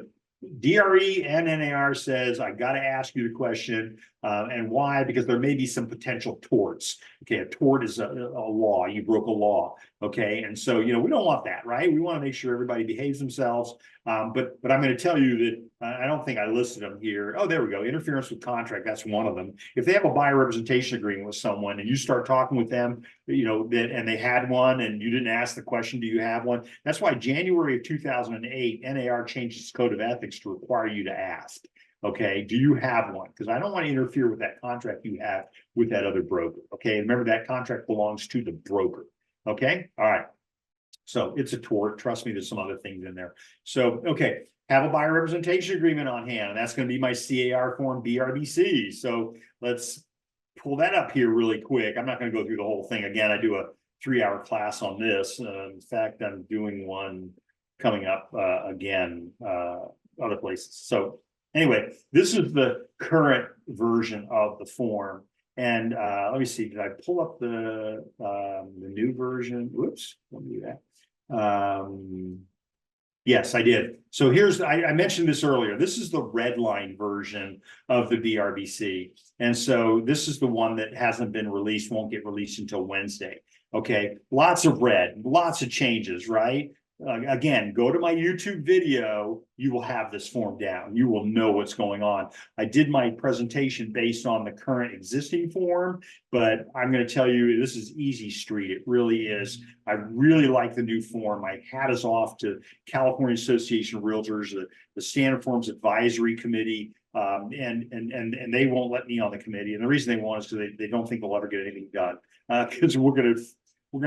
DRE and NAR says, I got to ask you the question, and why? Because there may be some potential torts. Okay, a tort is a law. You broke a law. Okay, and so we don't want that, right? We want to make sure everybody behaves themselves. But I'm going to tell you that I don't think I listed them here. Oh, there we go. Interference with contract. That's one of them. If they have a buyer representation agreement with someone and you start talking with them, and they had one and you didn't ask the question, do you have one? That's why January of 2008, NAR changed its code of ethics to require you to ask. Okay, do you have one? Because I don't want to interfere with that contract you have with that other broker. Okay, remember that contract belongs to the broker. Okay, all right. So it's a tort. Trust me, there's some other things in there. So, okay, have a buyer representation agreement on hand, and that's going to be my CAR form BRBC. So let's pull that up here really quick. I'm not going to go through the whole thing again. I do a 3-hour class on this. In fact, I'm doing one coming up again, other places. So anyway, this is the current version of the form. And let me see, did I pull up the new version? Whoops, let me do that. Yes, I did. So I mentioned this earlier. This is the red line version of the BRBC. And so this is the one that hasn't been released, won't get released until Wednesday. Okay, lots of red, lots of changes, right? Again, go to my YouTube video, you will have this form down. You will know what's going on. I did my presentation based on the current existing form, but I'm going to tell you, this is easy street. It really is. I really like the new form. My hat is off to California Association of Realtors, the Standard Forms Advisory Committee. And they won't let me on the committee. And the reason they won't is because they don't think they'll ever get anything done. Because we're going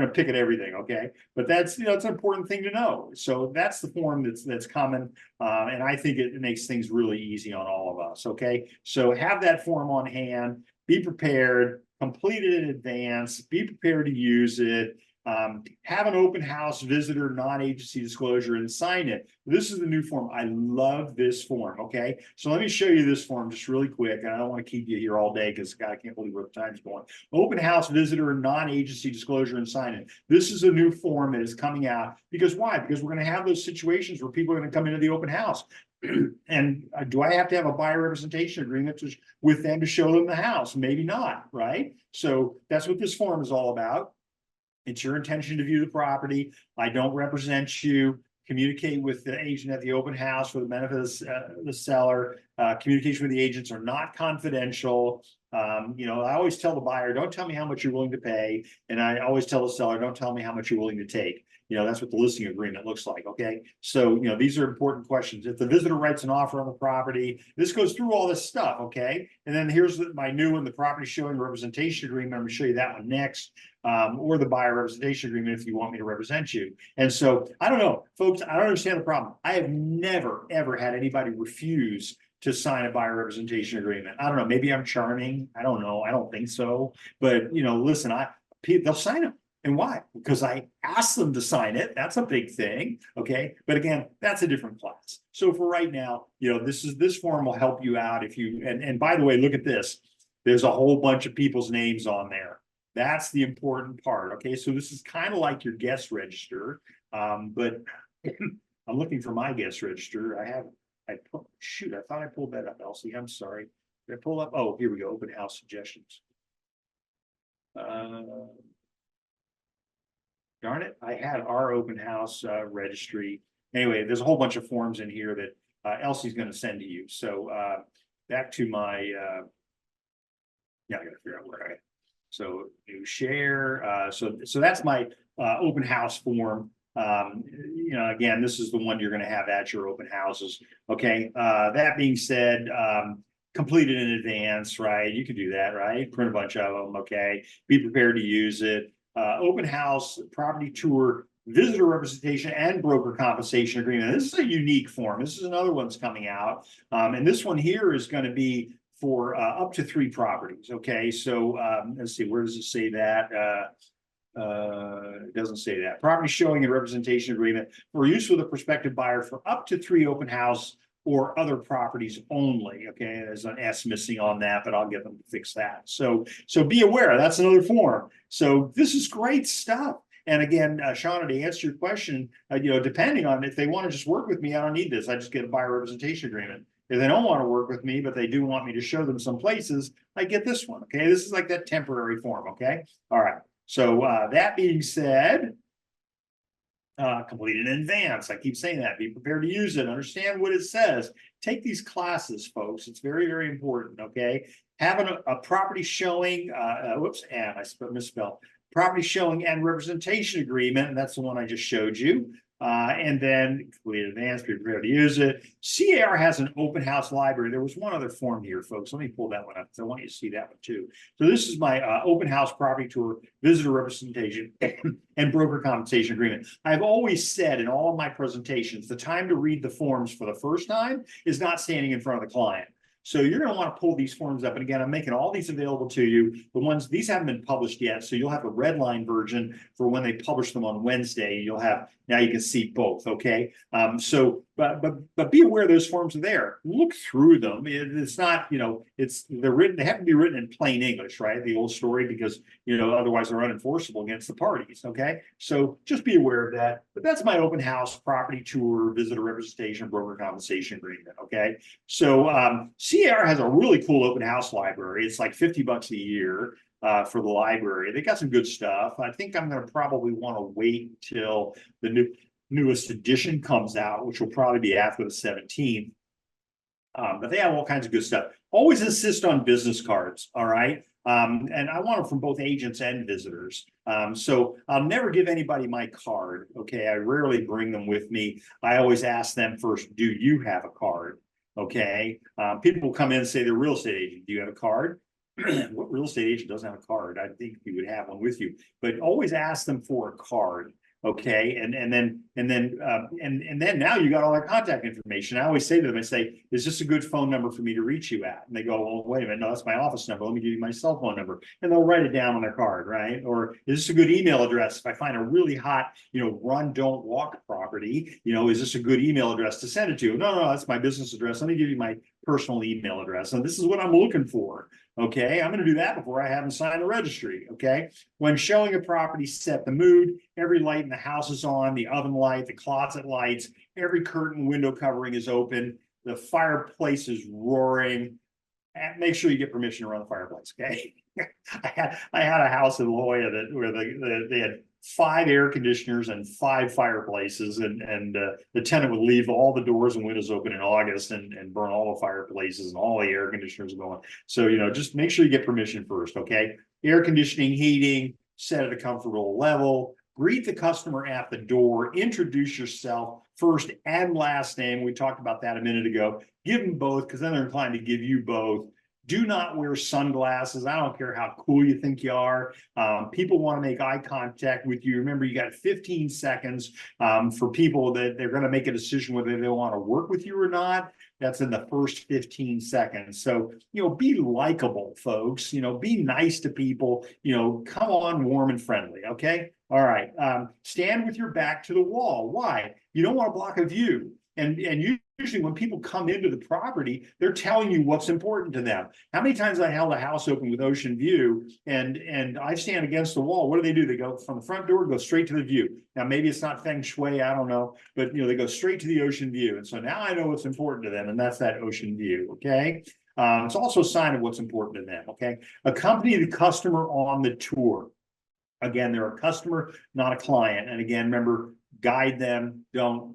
to pick at everything, okay? But that's it's an important thing to know. So that's the form that's coming, and I think it makes things really easy on all of us, okay? So have that form on hand, be prepared, complete it in advance, be prepared to use it. Have an open house visitor non-agency disclosure and sign it. This is the new form. I love this form. Okay, so let me show you this form just really quick. And I don't want to keep you here all day because God, I can't believe where the time's going. Open house visitor non-agency disclosure and sign it. This is a new form that is coming out because why? Because we're going to have those situations where people are going to come into the open house. And do I have to have a buyer representation agreement with them to show them the house? Maybe not, right? So that's what this form is all about. It's your intention to view the property. I don't represent you. Communicate with the agent at the open house for the benefit of the seller. Communication with the agents are not confidential. I always tell the buyer, don't tell me how much you're willing to pay. And I always tell the seller, don't tell me how much you're willing to take. That's what the listing agreement looks like. Okay. So, these are important questions. If the visitor writes an offer on the property, this goes through all this stuff. Okay. And then here's my new one, the property showing representation agreement. I'm going to show you that one next. Or the buyer representation agreement if you want me to represent you. And so I don't know, folks, I don't understand the problem. I have never, ever had anybody refuse to sign a buyer representation agreement. I don't know, maybe I'm charming. I don't know. I don't think so. But, listen, they'll sign them. And why? Because I asked them to sign it. That's a big thing. Okay. But again, that's a different class. So for right now, this form will help you out if you, and by the way, look at this. There's a whole bunch of people's names on there. That's the important part. Okay. So this is kind of like your guest register. But I'm looking for my guest register. I thought I pulled that up, Elsie. I'm sorry. Did I pull up? Oh, here we go. Open house suggestions. Darn it, I had our open house registry. Anyway, there's a whole bunch of forms in here that Elsie's going to send to you. So back to my, I got to figure out where so new share. So that's my open house form. Again, this is the one you're going to have at your open houses. Okay. That being said, complete it in advance, right? You can do that, right? Print a bunch of them. Okay. Be prepared to use it. Open house, property tour, visitor representation, and broker compensation agreement. This is a unique form. This is another one that's coming out. And this one here is going to be for up to 3 properties. Okay, so let's see, where does it say that? It doesn't say that. Property showing and representation agreement for use with a prospective buyer for up to 3 open house or other properties only. Okay, there's an S missing on that, but I'll get them to fix that. So be aware, that's another form. So this is great stuff. And again, Shauna, to answer your question, depending on if they want to just work with me, I don't need this. I just get a buyer representation agreement. If they don't want to work with me, but they do want me to show them some places, I get this one. Okay, this is like that temporary form. Okay, all right. So that being said, complete it in advance. I keep saying that. Be prepared to use it. Understand what it says. Take these classes, folks. It's very, very important. Okay, having a property showing. And I misspelled. Property showing and representation agreement, and that's the one I just showed you. And then complete advance, be prepared to use it. CAR has an open house library. There was one other form here, folks. Let me pull that one up because I want you to see that one too. So this is my open house property tour, visitor representation, and broker compensation agreement. I've always said in all of my presentations, the time to read the forms for the first time is not standing in front of the client. So you're going to want to pull these forms up. And again, I'm making all these available to you. These haven't been published yet. So you'll have a red line version for when they publish them on Wednesday. You'll have, now you can see both. Okay. But be aware those forms are there. Look through them. It's not, they're written, they have to be written in plain English, right? The old story, because, otherwise they're unenforceable against the parties. Okay. So just be aware of that. But that's my open house property tour, visitor representation, broker compensation agreement. Okay. So, CAR has a really cool open house library. It's like $50 a year for the library. They got some good stuff. I think I'm going to probably want to wait till the newest edition comes out, which will probably be after the 17th. But they have all kinds of good stuff. Always insist on business cards. All right. And I want them from both agents and visitors. So I'll never give anybody my card. Okay. I rarely bring them with me. I always ask them first, do you have a card? Okay. People come in and say they're real estate agent. Do you have a card? What real estate agent doesn't have a card? I think you would have one with you, but always ask them for a card. Okay. And then now you got all their contact information. I always say to them, I say, is this a good phone number for me to reach you at? And they go, well, wait a minute. No, that's my office number. Let me give you my cell phone number. And they'll write it down on their card, right? Or is this a good email address? If I find a really hot, run, don't walk property, is this a good email address to send it to? No, that's my business address. Let me give you my personal email address. And this is what I'm looking for. Okay, I'm going to do that before I have them sign the registry. Okay, when showing a property, set the mood. Every light in the house is on, the oven light, the closet lights, every curtain, window covering is open, the fireplace is roaring. Make sure you get permission to run the fireplace. Okay, I had a house in La Jolla where they had 5 air conditioners and 5 fireplaces, and the tenant would leave all the doors and windows open in August and burn all the fireplaces and all the air conditioners going. So just make sure you get permission first. Okay, air conditioning, heating, set at a comfortable level. Greet the customer at the door. Introduce yourself, first and last name. We talked about that a minute ago. Give them both, because then they're inclined to give you both. Do not wear sunglasses. I don't care how cool you think you are. People want to make eye contact with you. Remember, you got 15 seconds for people that they're going to make a decision whether they want to work with you or not. That's in the first 15 seconds. So, be likable, folks. Be nice to people. Come on warm and friendly. Okay. All right. Stand with your back to the wall. Why? You don't want to block a view. And usually when people come into the property, they're telling you what's important to them. How many times I held a house open with ocean view and I stand against the wall? What do? They go from the front door, go straight to the view. Now, maybe it's not feng shui, I don't know, but they go straight to the ocean view. And so now I know what's important to them, and that's that ocean view. Okay. It's also a sign of what's important to them. Okay. Accompany the customer on the tour. Again, they're a customer, not a client. And again, remember, guide them, don't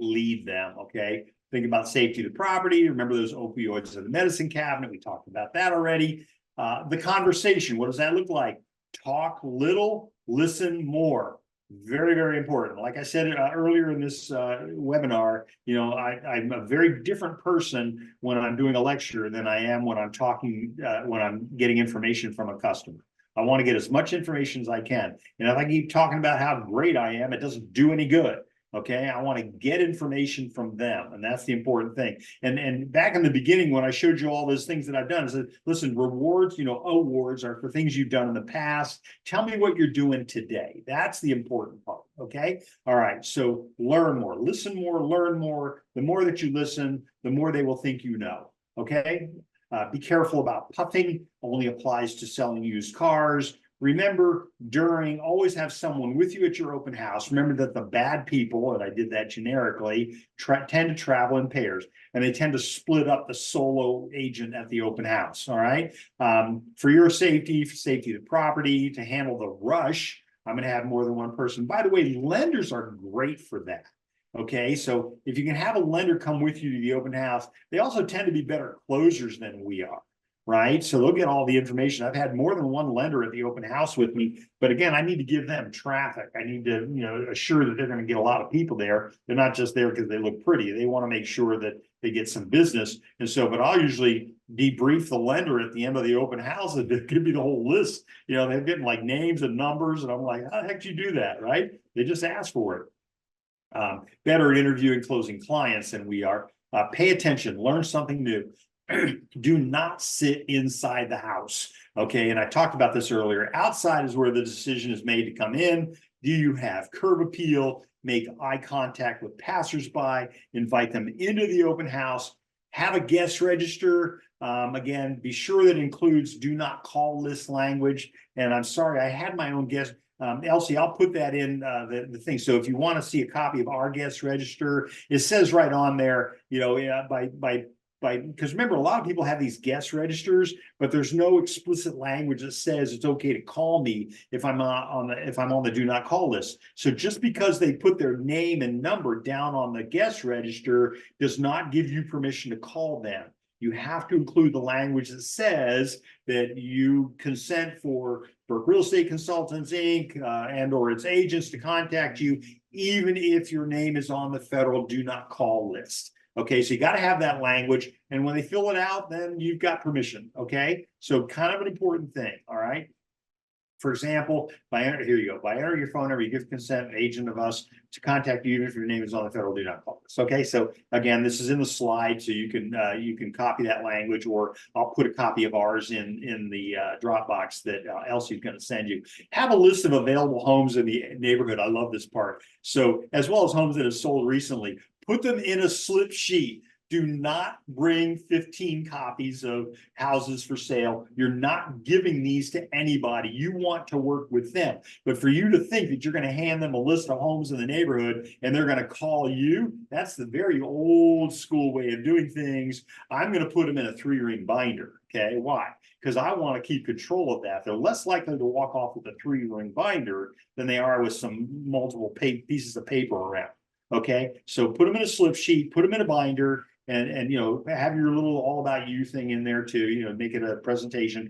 lead them. Okay. Think about safety of the property. Remember those opioids in the medicine cabinet. We talked about that already. The conversation, what does that look like? Talk little, listen more. Very, very important. Like I said earlier in this webinar, I'm a very different person when I'm doing a lecture than I am when I'm talking, when I'm getting information from a customer. I want to get as much information as I can. And if I keep talking about how great I am, it doesn't do any good. Okay, I want to get information from them, and that's the important thing. And back in the beginning, when I showed you all those things that I've done, I said, listen, rewards, awards are for things you've done in the past. Tell me what you're doing today. That's the important part. Okay. All right. So learn more, listen more, learn more. The more that you listen, the more they will think you know. Okay. Be careful about puffing, only applies to selling used cars. Remember, always have someone with you at your open house. Remember that the bad people, and I did that generically, tend to travel in pairs, and they tend to split up the solo agent at the open house. All right. For your safety, for safety of the property, to handle the rush, I'm going to have more than one person. By the way, lenders are great for that. Okay, so if you can have a lender come with you to the open house, they also tend to be better closers than we are, right? So they'll get all the information. I've had more than one lender at the open house with me, but again, I need to give them traffic. I need to, assure that they're going to get a lot of people there. They're not just there because they look pretty. They want to make sure that they get some business. And so, but I'll usually debrief the lender at the end of the open house and give me the whole list. They're getting like names and numbers, and I'm like, how the heck did you do that, right? They just asked for it. Better at interviewing closing clients than we are. Pay attention, learn something new. Do not sit inside the house. Okay. And I talked about this earlier. Outside is where the decision is made to come in. Do you have curb appeal? Make eye contact with passersby, invite them into the open house, have a guest register. Again, be sure that includes do not call list language. And I'm sorry, I had my own guest. Elsie, I'll put that in the thing. So if you want to see a copy of our guest register, it says right on there, because remember, a lot of people have these guest registers, but there's no explicit language that says it's okay to call me if I'm on the do not call list. So just because they put their name and number down on the guest register does not give you permission to call them. You have to include the language that says that you consent for Real Estate Consultants, Inc. And or its agents to contact you, even if your name is on the federal do not call list. Okay, so you got to have that language. And when they fill it out, then you've got permission. Okay, so kind of an important thing. All right. For example, here you go. By entering your phone number, you give consent an agent of us to contact you, even if your name is on the federal do not call list. Okay, so again, this is in the slide, so you can copy that language, or I'll put a copy of ours in the Dropbox that Elsie's going to send you. Have a list of available homes in the neighborhood. I love this part. So as well as homes that have sold recently, put them in a slip sheet. Do not bring 15 copies of houses for sale. You're not giving these to anybody. You want to work with them. But for you to think that you're going to hand them a list of homes in the neighborhood and they're going to call you, that's the very old school way of doing things. I'm going to put them in a 3-ring binder. Okay, why? Because I want to keep control of that. They're less likely to walk off with a 3-ring binder than they are with some multiple pieces of paper around. Okay, so put them in a slip sheet, put them in a binder, and have your little all about you thing in there too, make it a presentation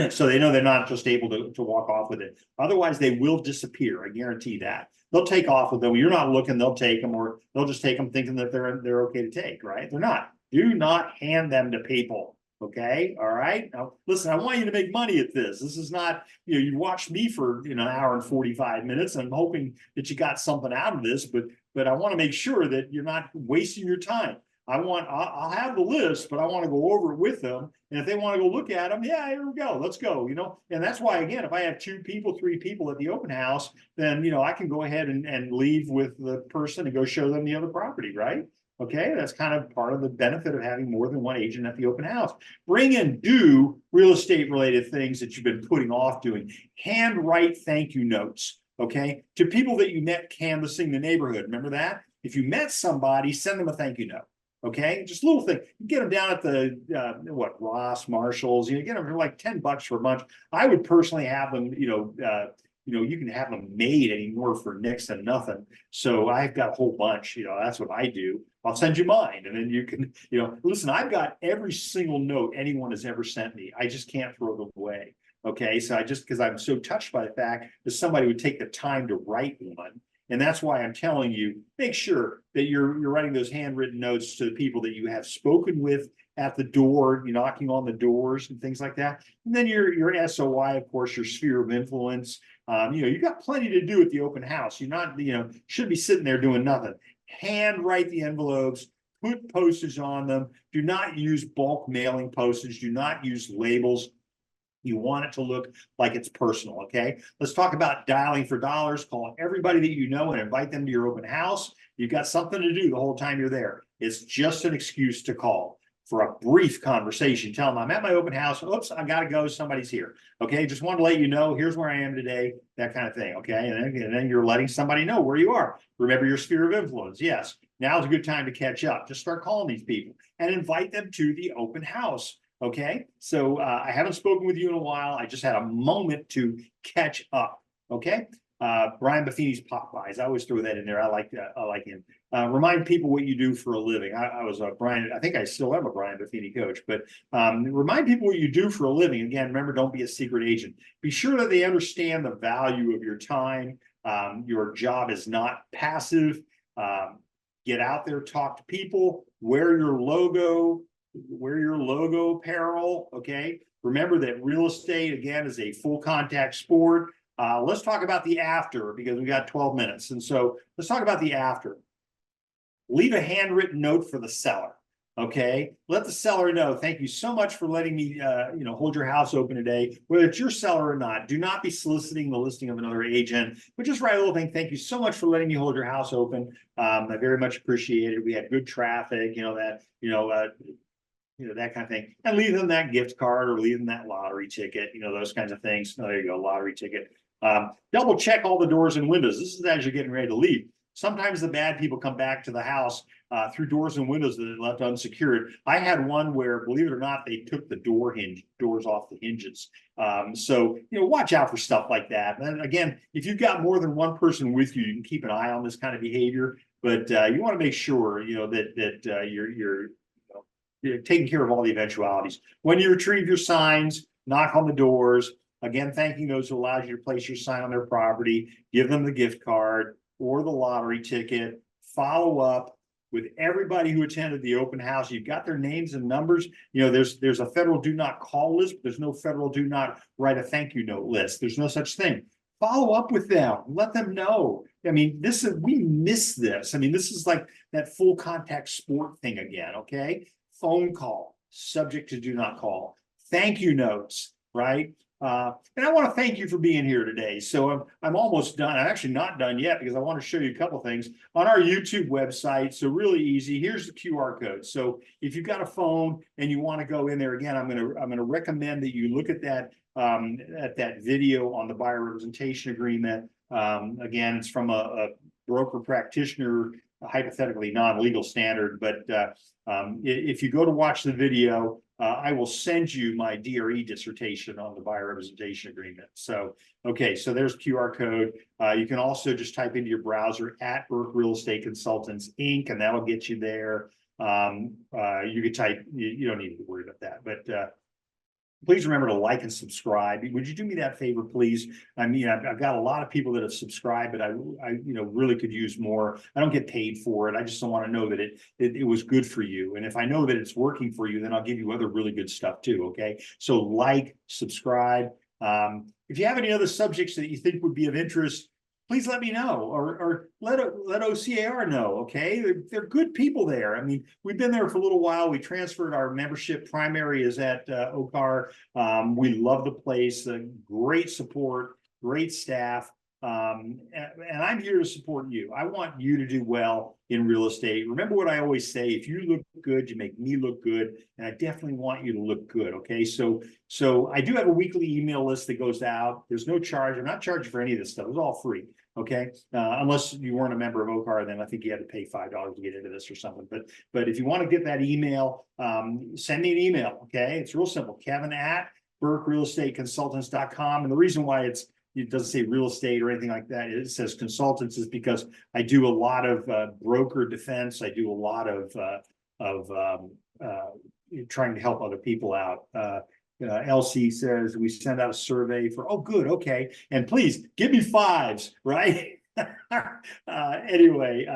so they know they're not just able to walk off with it. Otherwise they will disappear. I guarantee that. They'll take off with them. You're not looking, they'll take them, or they'll just take them thinking that they're okay to take, right? They're not. Do not hand them to people. Okay. All right. Now listen, I want you to make money at this. This is not, you watched me for an hour and 45 minutes. And I'm hoping that you got something out of this, but I want to make sure that you're not wasting your time. I'll have the list, but I want to go over it with them. And if they want to go look at them, yeah, here we go. Let's go, And that's why, again, if I have 2 people, 3 people at the open house, then, I can go ahead and leave with the person and go show them the other property, right? Okay, that's kind of part of the benefit of having more than one agent at the open house. Bring and do real estate related things that you've been putting off doing. Handwrite thank you notes, okay? To people that you met canvassing the neighborhood. Remember that? If you met somebody, send them a thank you note. Okay, just a little thing. You get them down at the Ross, Marshalls. Get them for like $10 for a bunch. I would personally have them. You can have them made anymore for next to nothing. So I've got a whole bunch. That's what I do. I'll send you mine, and then you can. Listen. I've got every single note anyone has ever sent me. I just can't throw them away. Okay, so because I'm so touched by the fact that somebody would take the time to write one. And that's why I'm telling you, make sure that you're writing those handwritten notes to the people that you have spoken with at the door, knocking on the doors and things like that. And then your SOI, of course, your sphere of influence. You've got plenty to do at the open house. You're not, should be sitting there doing nothing. Handwrite the envelopes, put postage on them. Do not use bulk mailing postage. Do not use labels. You want it to look like it's personal, okay? Let's talk about dialing for dollars. Call everybody that you know and invite them to your open house. You've got something to do the whole time you're there. It's just an excuse to call for a brief conversation. Tell them I'm at my open house. Oops, I got to go. Somebody's here. Okay, just wanted to let you know, here's where I am today, that kind of thing. Okay, and then you're letting somebody know where you are. Remember your sphere of influence. Yes, now's a good time to catch up. Just start calling these people and invite them to the open house. Okay, so I haven't spoken with you in a while. I just had a moment to catch up. Okay, Brian Buffini's Popeyes. I always throw that in there. I like that. I like him. Remind people what you do for a living. I was a Brian. I think I still am a Brian Buffini coach, but remind people what you do for a living. Again, remember, don't be a secret agent. Be sure that they understand the value of your time. Your job is not passive. Get out there, talk to people, wear your logo apparel. Okay. Remember that real estate, again, is a full contact sport. Let's talk about the after, because we got 12 minutes. And so let's talk about the after. Leave a handwritten note for the seller. Okay. Let the seller know, thank you so much for letting me, hold your house open today, whether it's your seller or not. Do not be soliciting the listing of another agent, but just write a little thing. Thank you so much for letting me hold your house open. I very much appreciate it. We had good traffic, that kind of thing, and leave them that gift card or leave them that lottery ticket, those kinds of things. Oh, there you go, lottery ticket. Double check all the doors and windows. This is as you're getting ready to leave. Sometimes the bad people come back to the house through doors and windows that they left unsecured. I had one where, believe it or not, they took the doors off the hinges. So, watch out for stuff like that. And again, if you've got more than one person with you, you can keep an eye on this kind of behavior. But you want to make sure, that you're taking care of all the eventualities. When you retrieve your signs, knock on the doors. Again, thanking those who allowed you to place your sign on their property. Give them the gift card or the lottery ticket. Follow up with everybody who attended the open house. You've got their names and numbers. There's a federal do not call list, but there's no federal do not write a thank you note list. There's no such thing. Follow up with them. Let them know. We miss this. This is like that full contact sport thing again. Okay. Phone call, subject to do not call. Thank you notes, right? And I want to thank you for being here today. So I'm almost done. I'm actually not done yet, because I want to show you a couple things on our YouTube website. So really easy. Here's the QR code. So if you've got a phone and you want to go in there, again, I'm going to recommend that you look at that video on the buyer representation agreement. Again, it's from a broker practitioner, hypothetically non-legal standard, but if you go to watch the video, I will send you my DRE dissertation on the buyer representation agreement. So, okay, so there's QR code. You can also just type into your browser at Burke Real Estate Consultants Inc., and that'll get you there. You could type, you don't need to worry about that, but please remember to like and subscribe. Would you do me that favor, please? I've got a lot of people that have subscribed, but I really could use more. I don't get paid for it. I just don't want to know that it was good for you. And if I know that it's working for you, then I'll give you other really good stuff too. Okay. So like, subscribe. If you have any other subjects that you think would be of interest, please let me know, or let OCAR know. Okay, they're good people there. We've been there for a little while. We transferred our membership. Primary is at OCAR. We love the place. Great support, great staff, and I'm here to support you. I want you to do well in real estate. Remember what I always say: if you look good, you make me look good, and I definitely want you to look good. Okay, so I do have a weekly email list that goes out. There's no charge. I'm not charging for any of this stuff. It's all free. Okay, unless you weren't a member of OCAR, then I think you had to pay $5 to get into this or something. But if you want to get that email, send me an email. Okay, it's real simple: Kevin@BurkeRealEstateConsultants.com. And the reason why it doesn't say real estate or anything like that, it says consultants, is because I do a lot of broker defense. I do a lot of trying to help other people out. Elsie says we send out a survey for, oh, good. Okay. And please give me 5s, right? Anyway,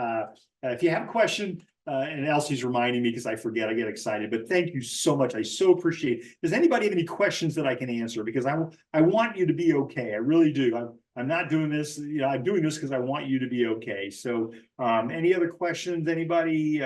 if you have a question, and Elsie's reminding me because I forget, I get excited, but thank you so much. I so appreciate it. Does anybody have any questions that I can answer? Because I want you to be okay. I really do. I'm not doing this, I'm doing this because I want you to be okay. So any other questions, anybody?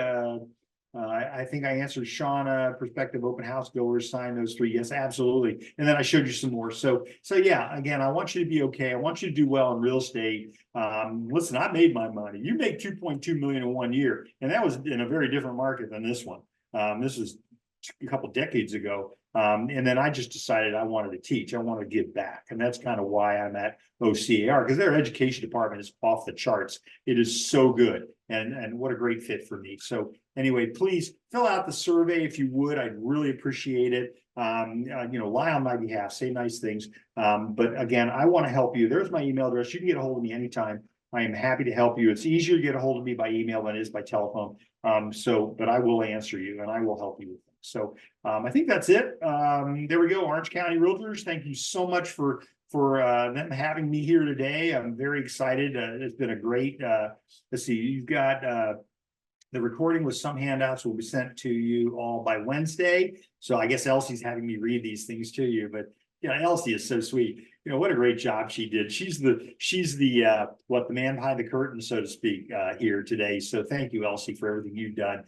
I think I answered Shauna, prospective open house goers, sign those three. Yes, absolutely. And then I showed you some more. So yeah, again, I want you to be okay. I want you to do well in real estate. Listen, I made my money. You make 2.2 million in 1 year, and that was in a very different market than this one. This is a couple decades ago. And then I just decided I wanted to teach. I want to give back. And that's kind of why I'm at OCAR, because their education department is off the charts. It is so good. And what a great fit for me. So anyway, please fill out the survey if you would. I'd really appreciate it. Lie on my behalf, say nice things. But again, I want to help you. There's my email address. You can get a hold of me anytime. I am happy to help you. It's easier to get a hold of me by email than it is by telephone. But I will answer you and I will help you with things. So I think that's it. There we go. Orange County Realtors. Thank you so much for them having me here today. I'm very excited. It's been a great, let's see, you've got the recording with some handouts will be sent to you all by Wednesday. So I guess Elsie's having me read these things to you, but yeah, Elsie is so sweet. What a great job she did. She's the what the man behind the curtain, so to speak, here today. So thank you, Elsie, for everything you've done.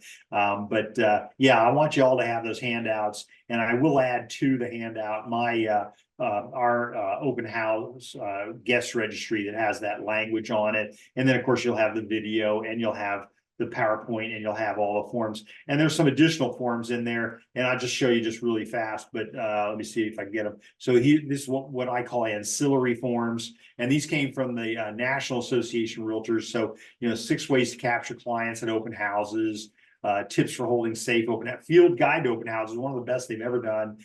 Yeah, I want you all to have those handouts, and I will add to the handout my our open house guest registry that has that language on it. And then of course you'll have the video and you'll have the PowerPoint and you'll have all the forms. And there's some additional forms in there. And I'll just show you just really fast, but let me see if I can get them. So this is what I call ancillary forms. And these came from the National Association of Realtors. So, 6 ways to capture clients at open houses, tips for holding safe open field guide to open houses, one of the best they've ever done.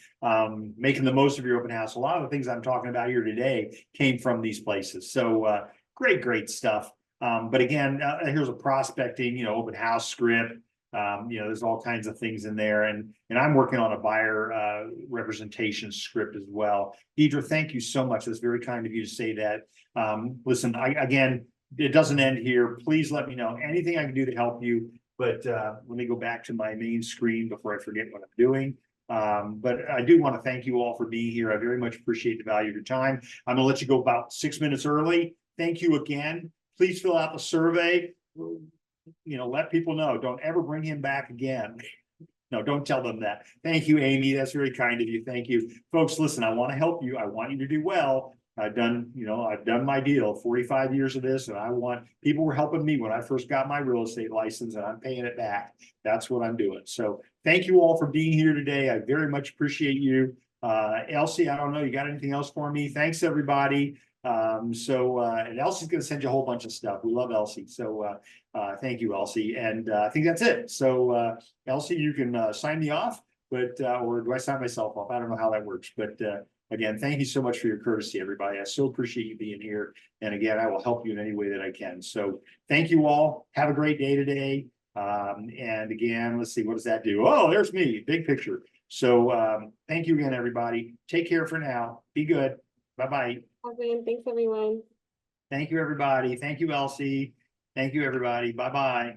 Making the most of your open house. A lot of the things I'm talking about here today came from these places. So great stuff. But again, here's a prospecting, open house script. There's all kinds of things in there, and I'm working on a buyer representation script as well. Deidre, thank you so much. That's very kind of you to say that. Listen, again, it doesn't end here. Please let me know anything I can do to help you. But let me go back to my main screen before I forget what I'm doing. But I do want to thank you all for being here. I very much appreciate the value of your time. I'm gonna let you go about 6 minutes early. Thank you again. Please fill out the survey. Let people know. Don't ever bring him back again. No, don't tell them that. Thank you, Amy. That's very kind of you. Thank you. Folks, listen, I want to help you. I want you to do well. I've done my deal, 45 years of this, and people were helping me when I first got my real estate license, and I'm paying it back. That's what I'm doing. So thank you all for being here today. I very much appreciate you. Elsie, I don't know, you got anything else for me? Thanks, everybody. And Elsie's going to send you a whole bunch of stuff. We love Elsie. So thank you, Elsie. And I think that's it. So Elsie, you can sign me off, but or do I sign myself off? I don't know how that works. But again, thank you so much for your courtesy, everybody. I so appreciate you being here. And again, I will help you in any way that I can. So thank you all. Have a great day today. And again, let's see, what does that do? Oh, there's me, big picture. So thank you again, everybody. Take care for now. Be good. Bye-bye. Okay, thanks everyone. Thank you, everybody. Thank you, Elsie. Thank you, everybody. Bye-bye.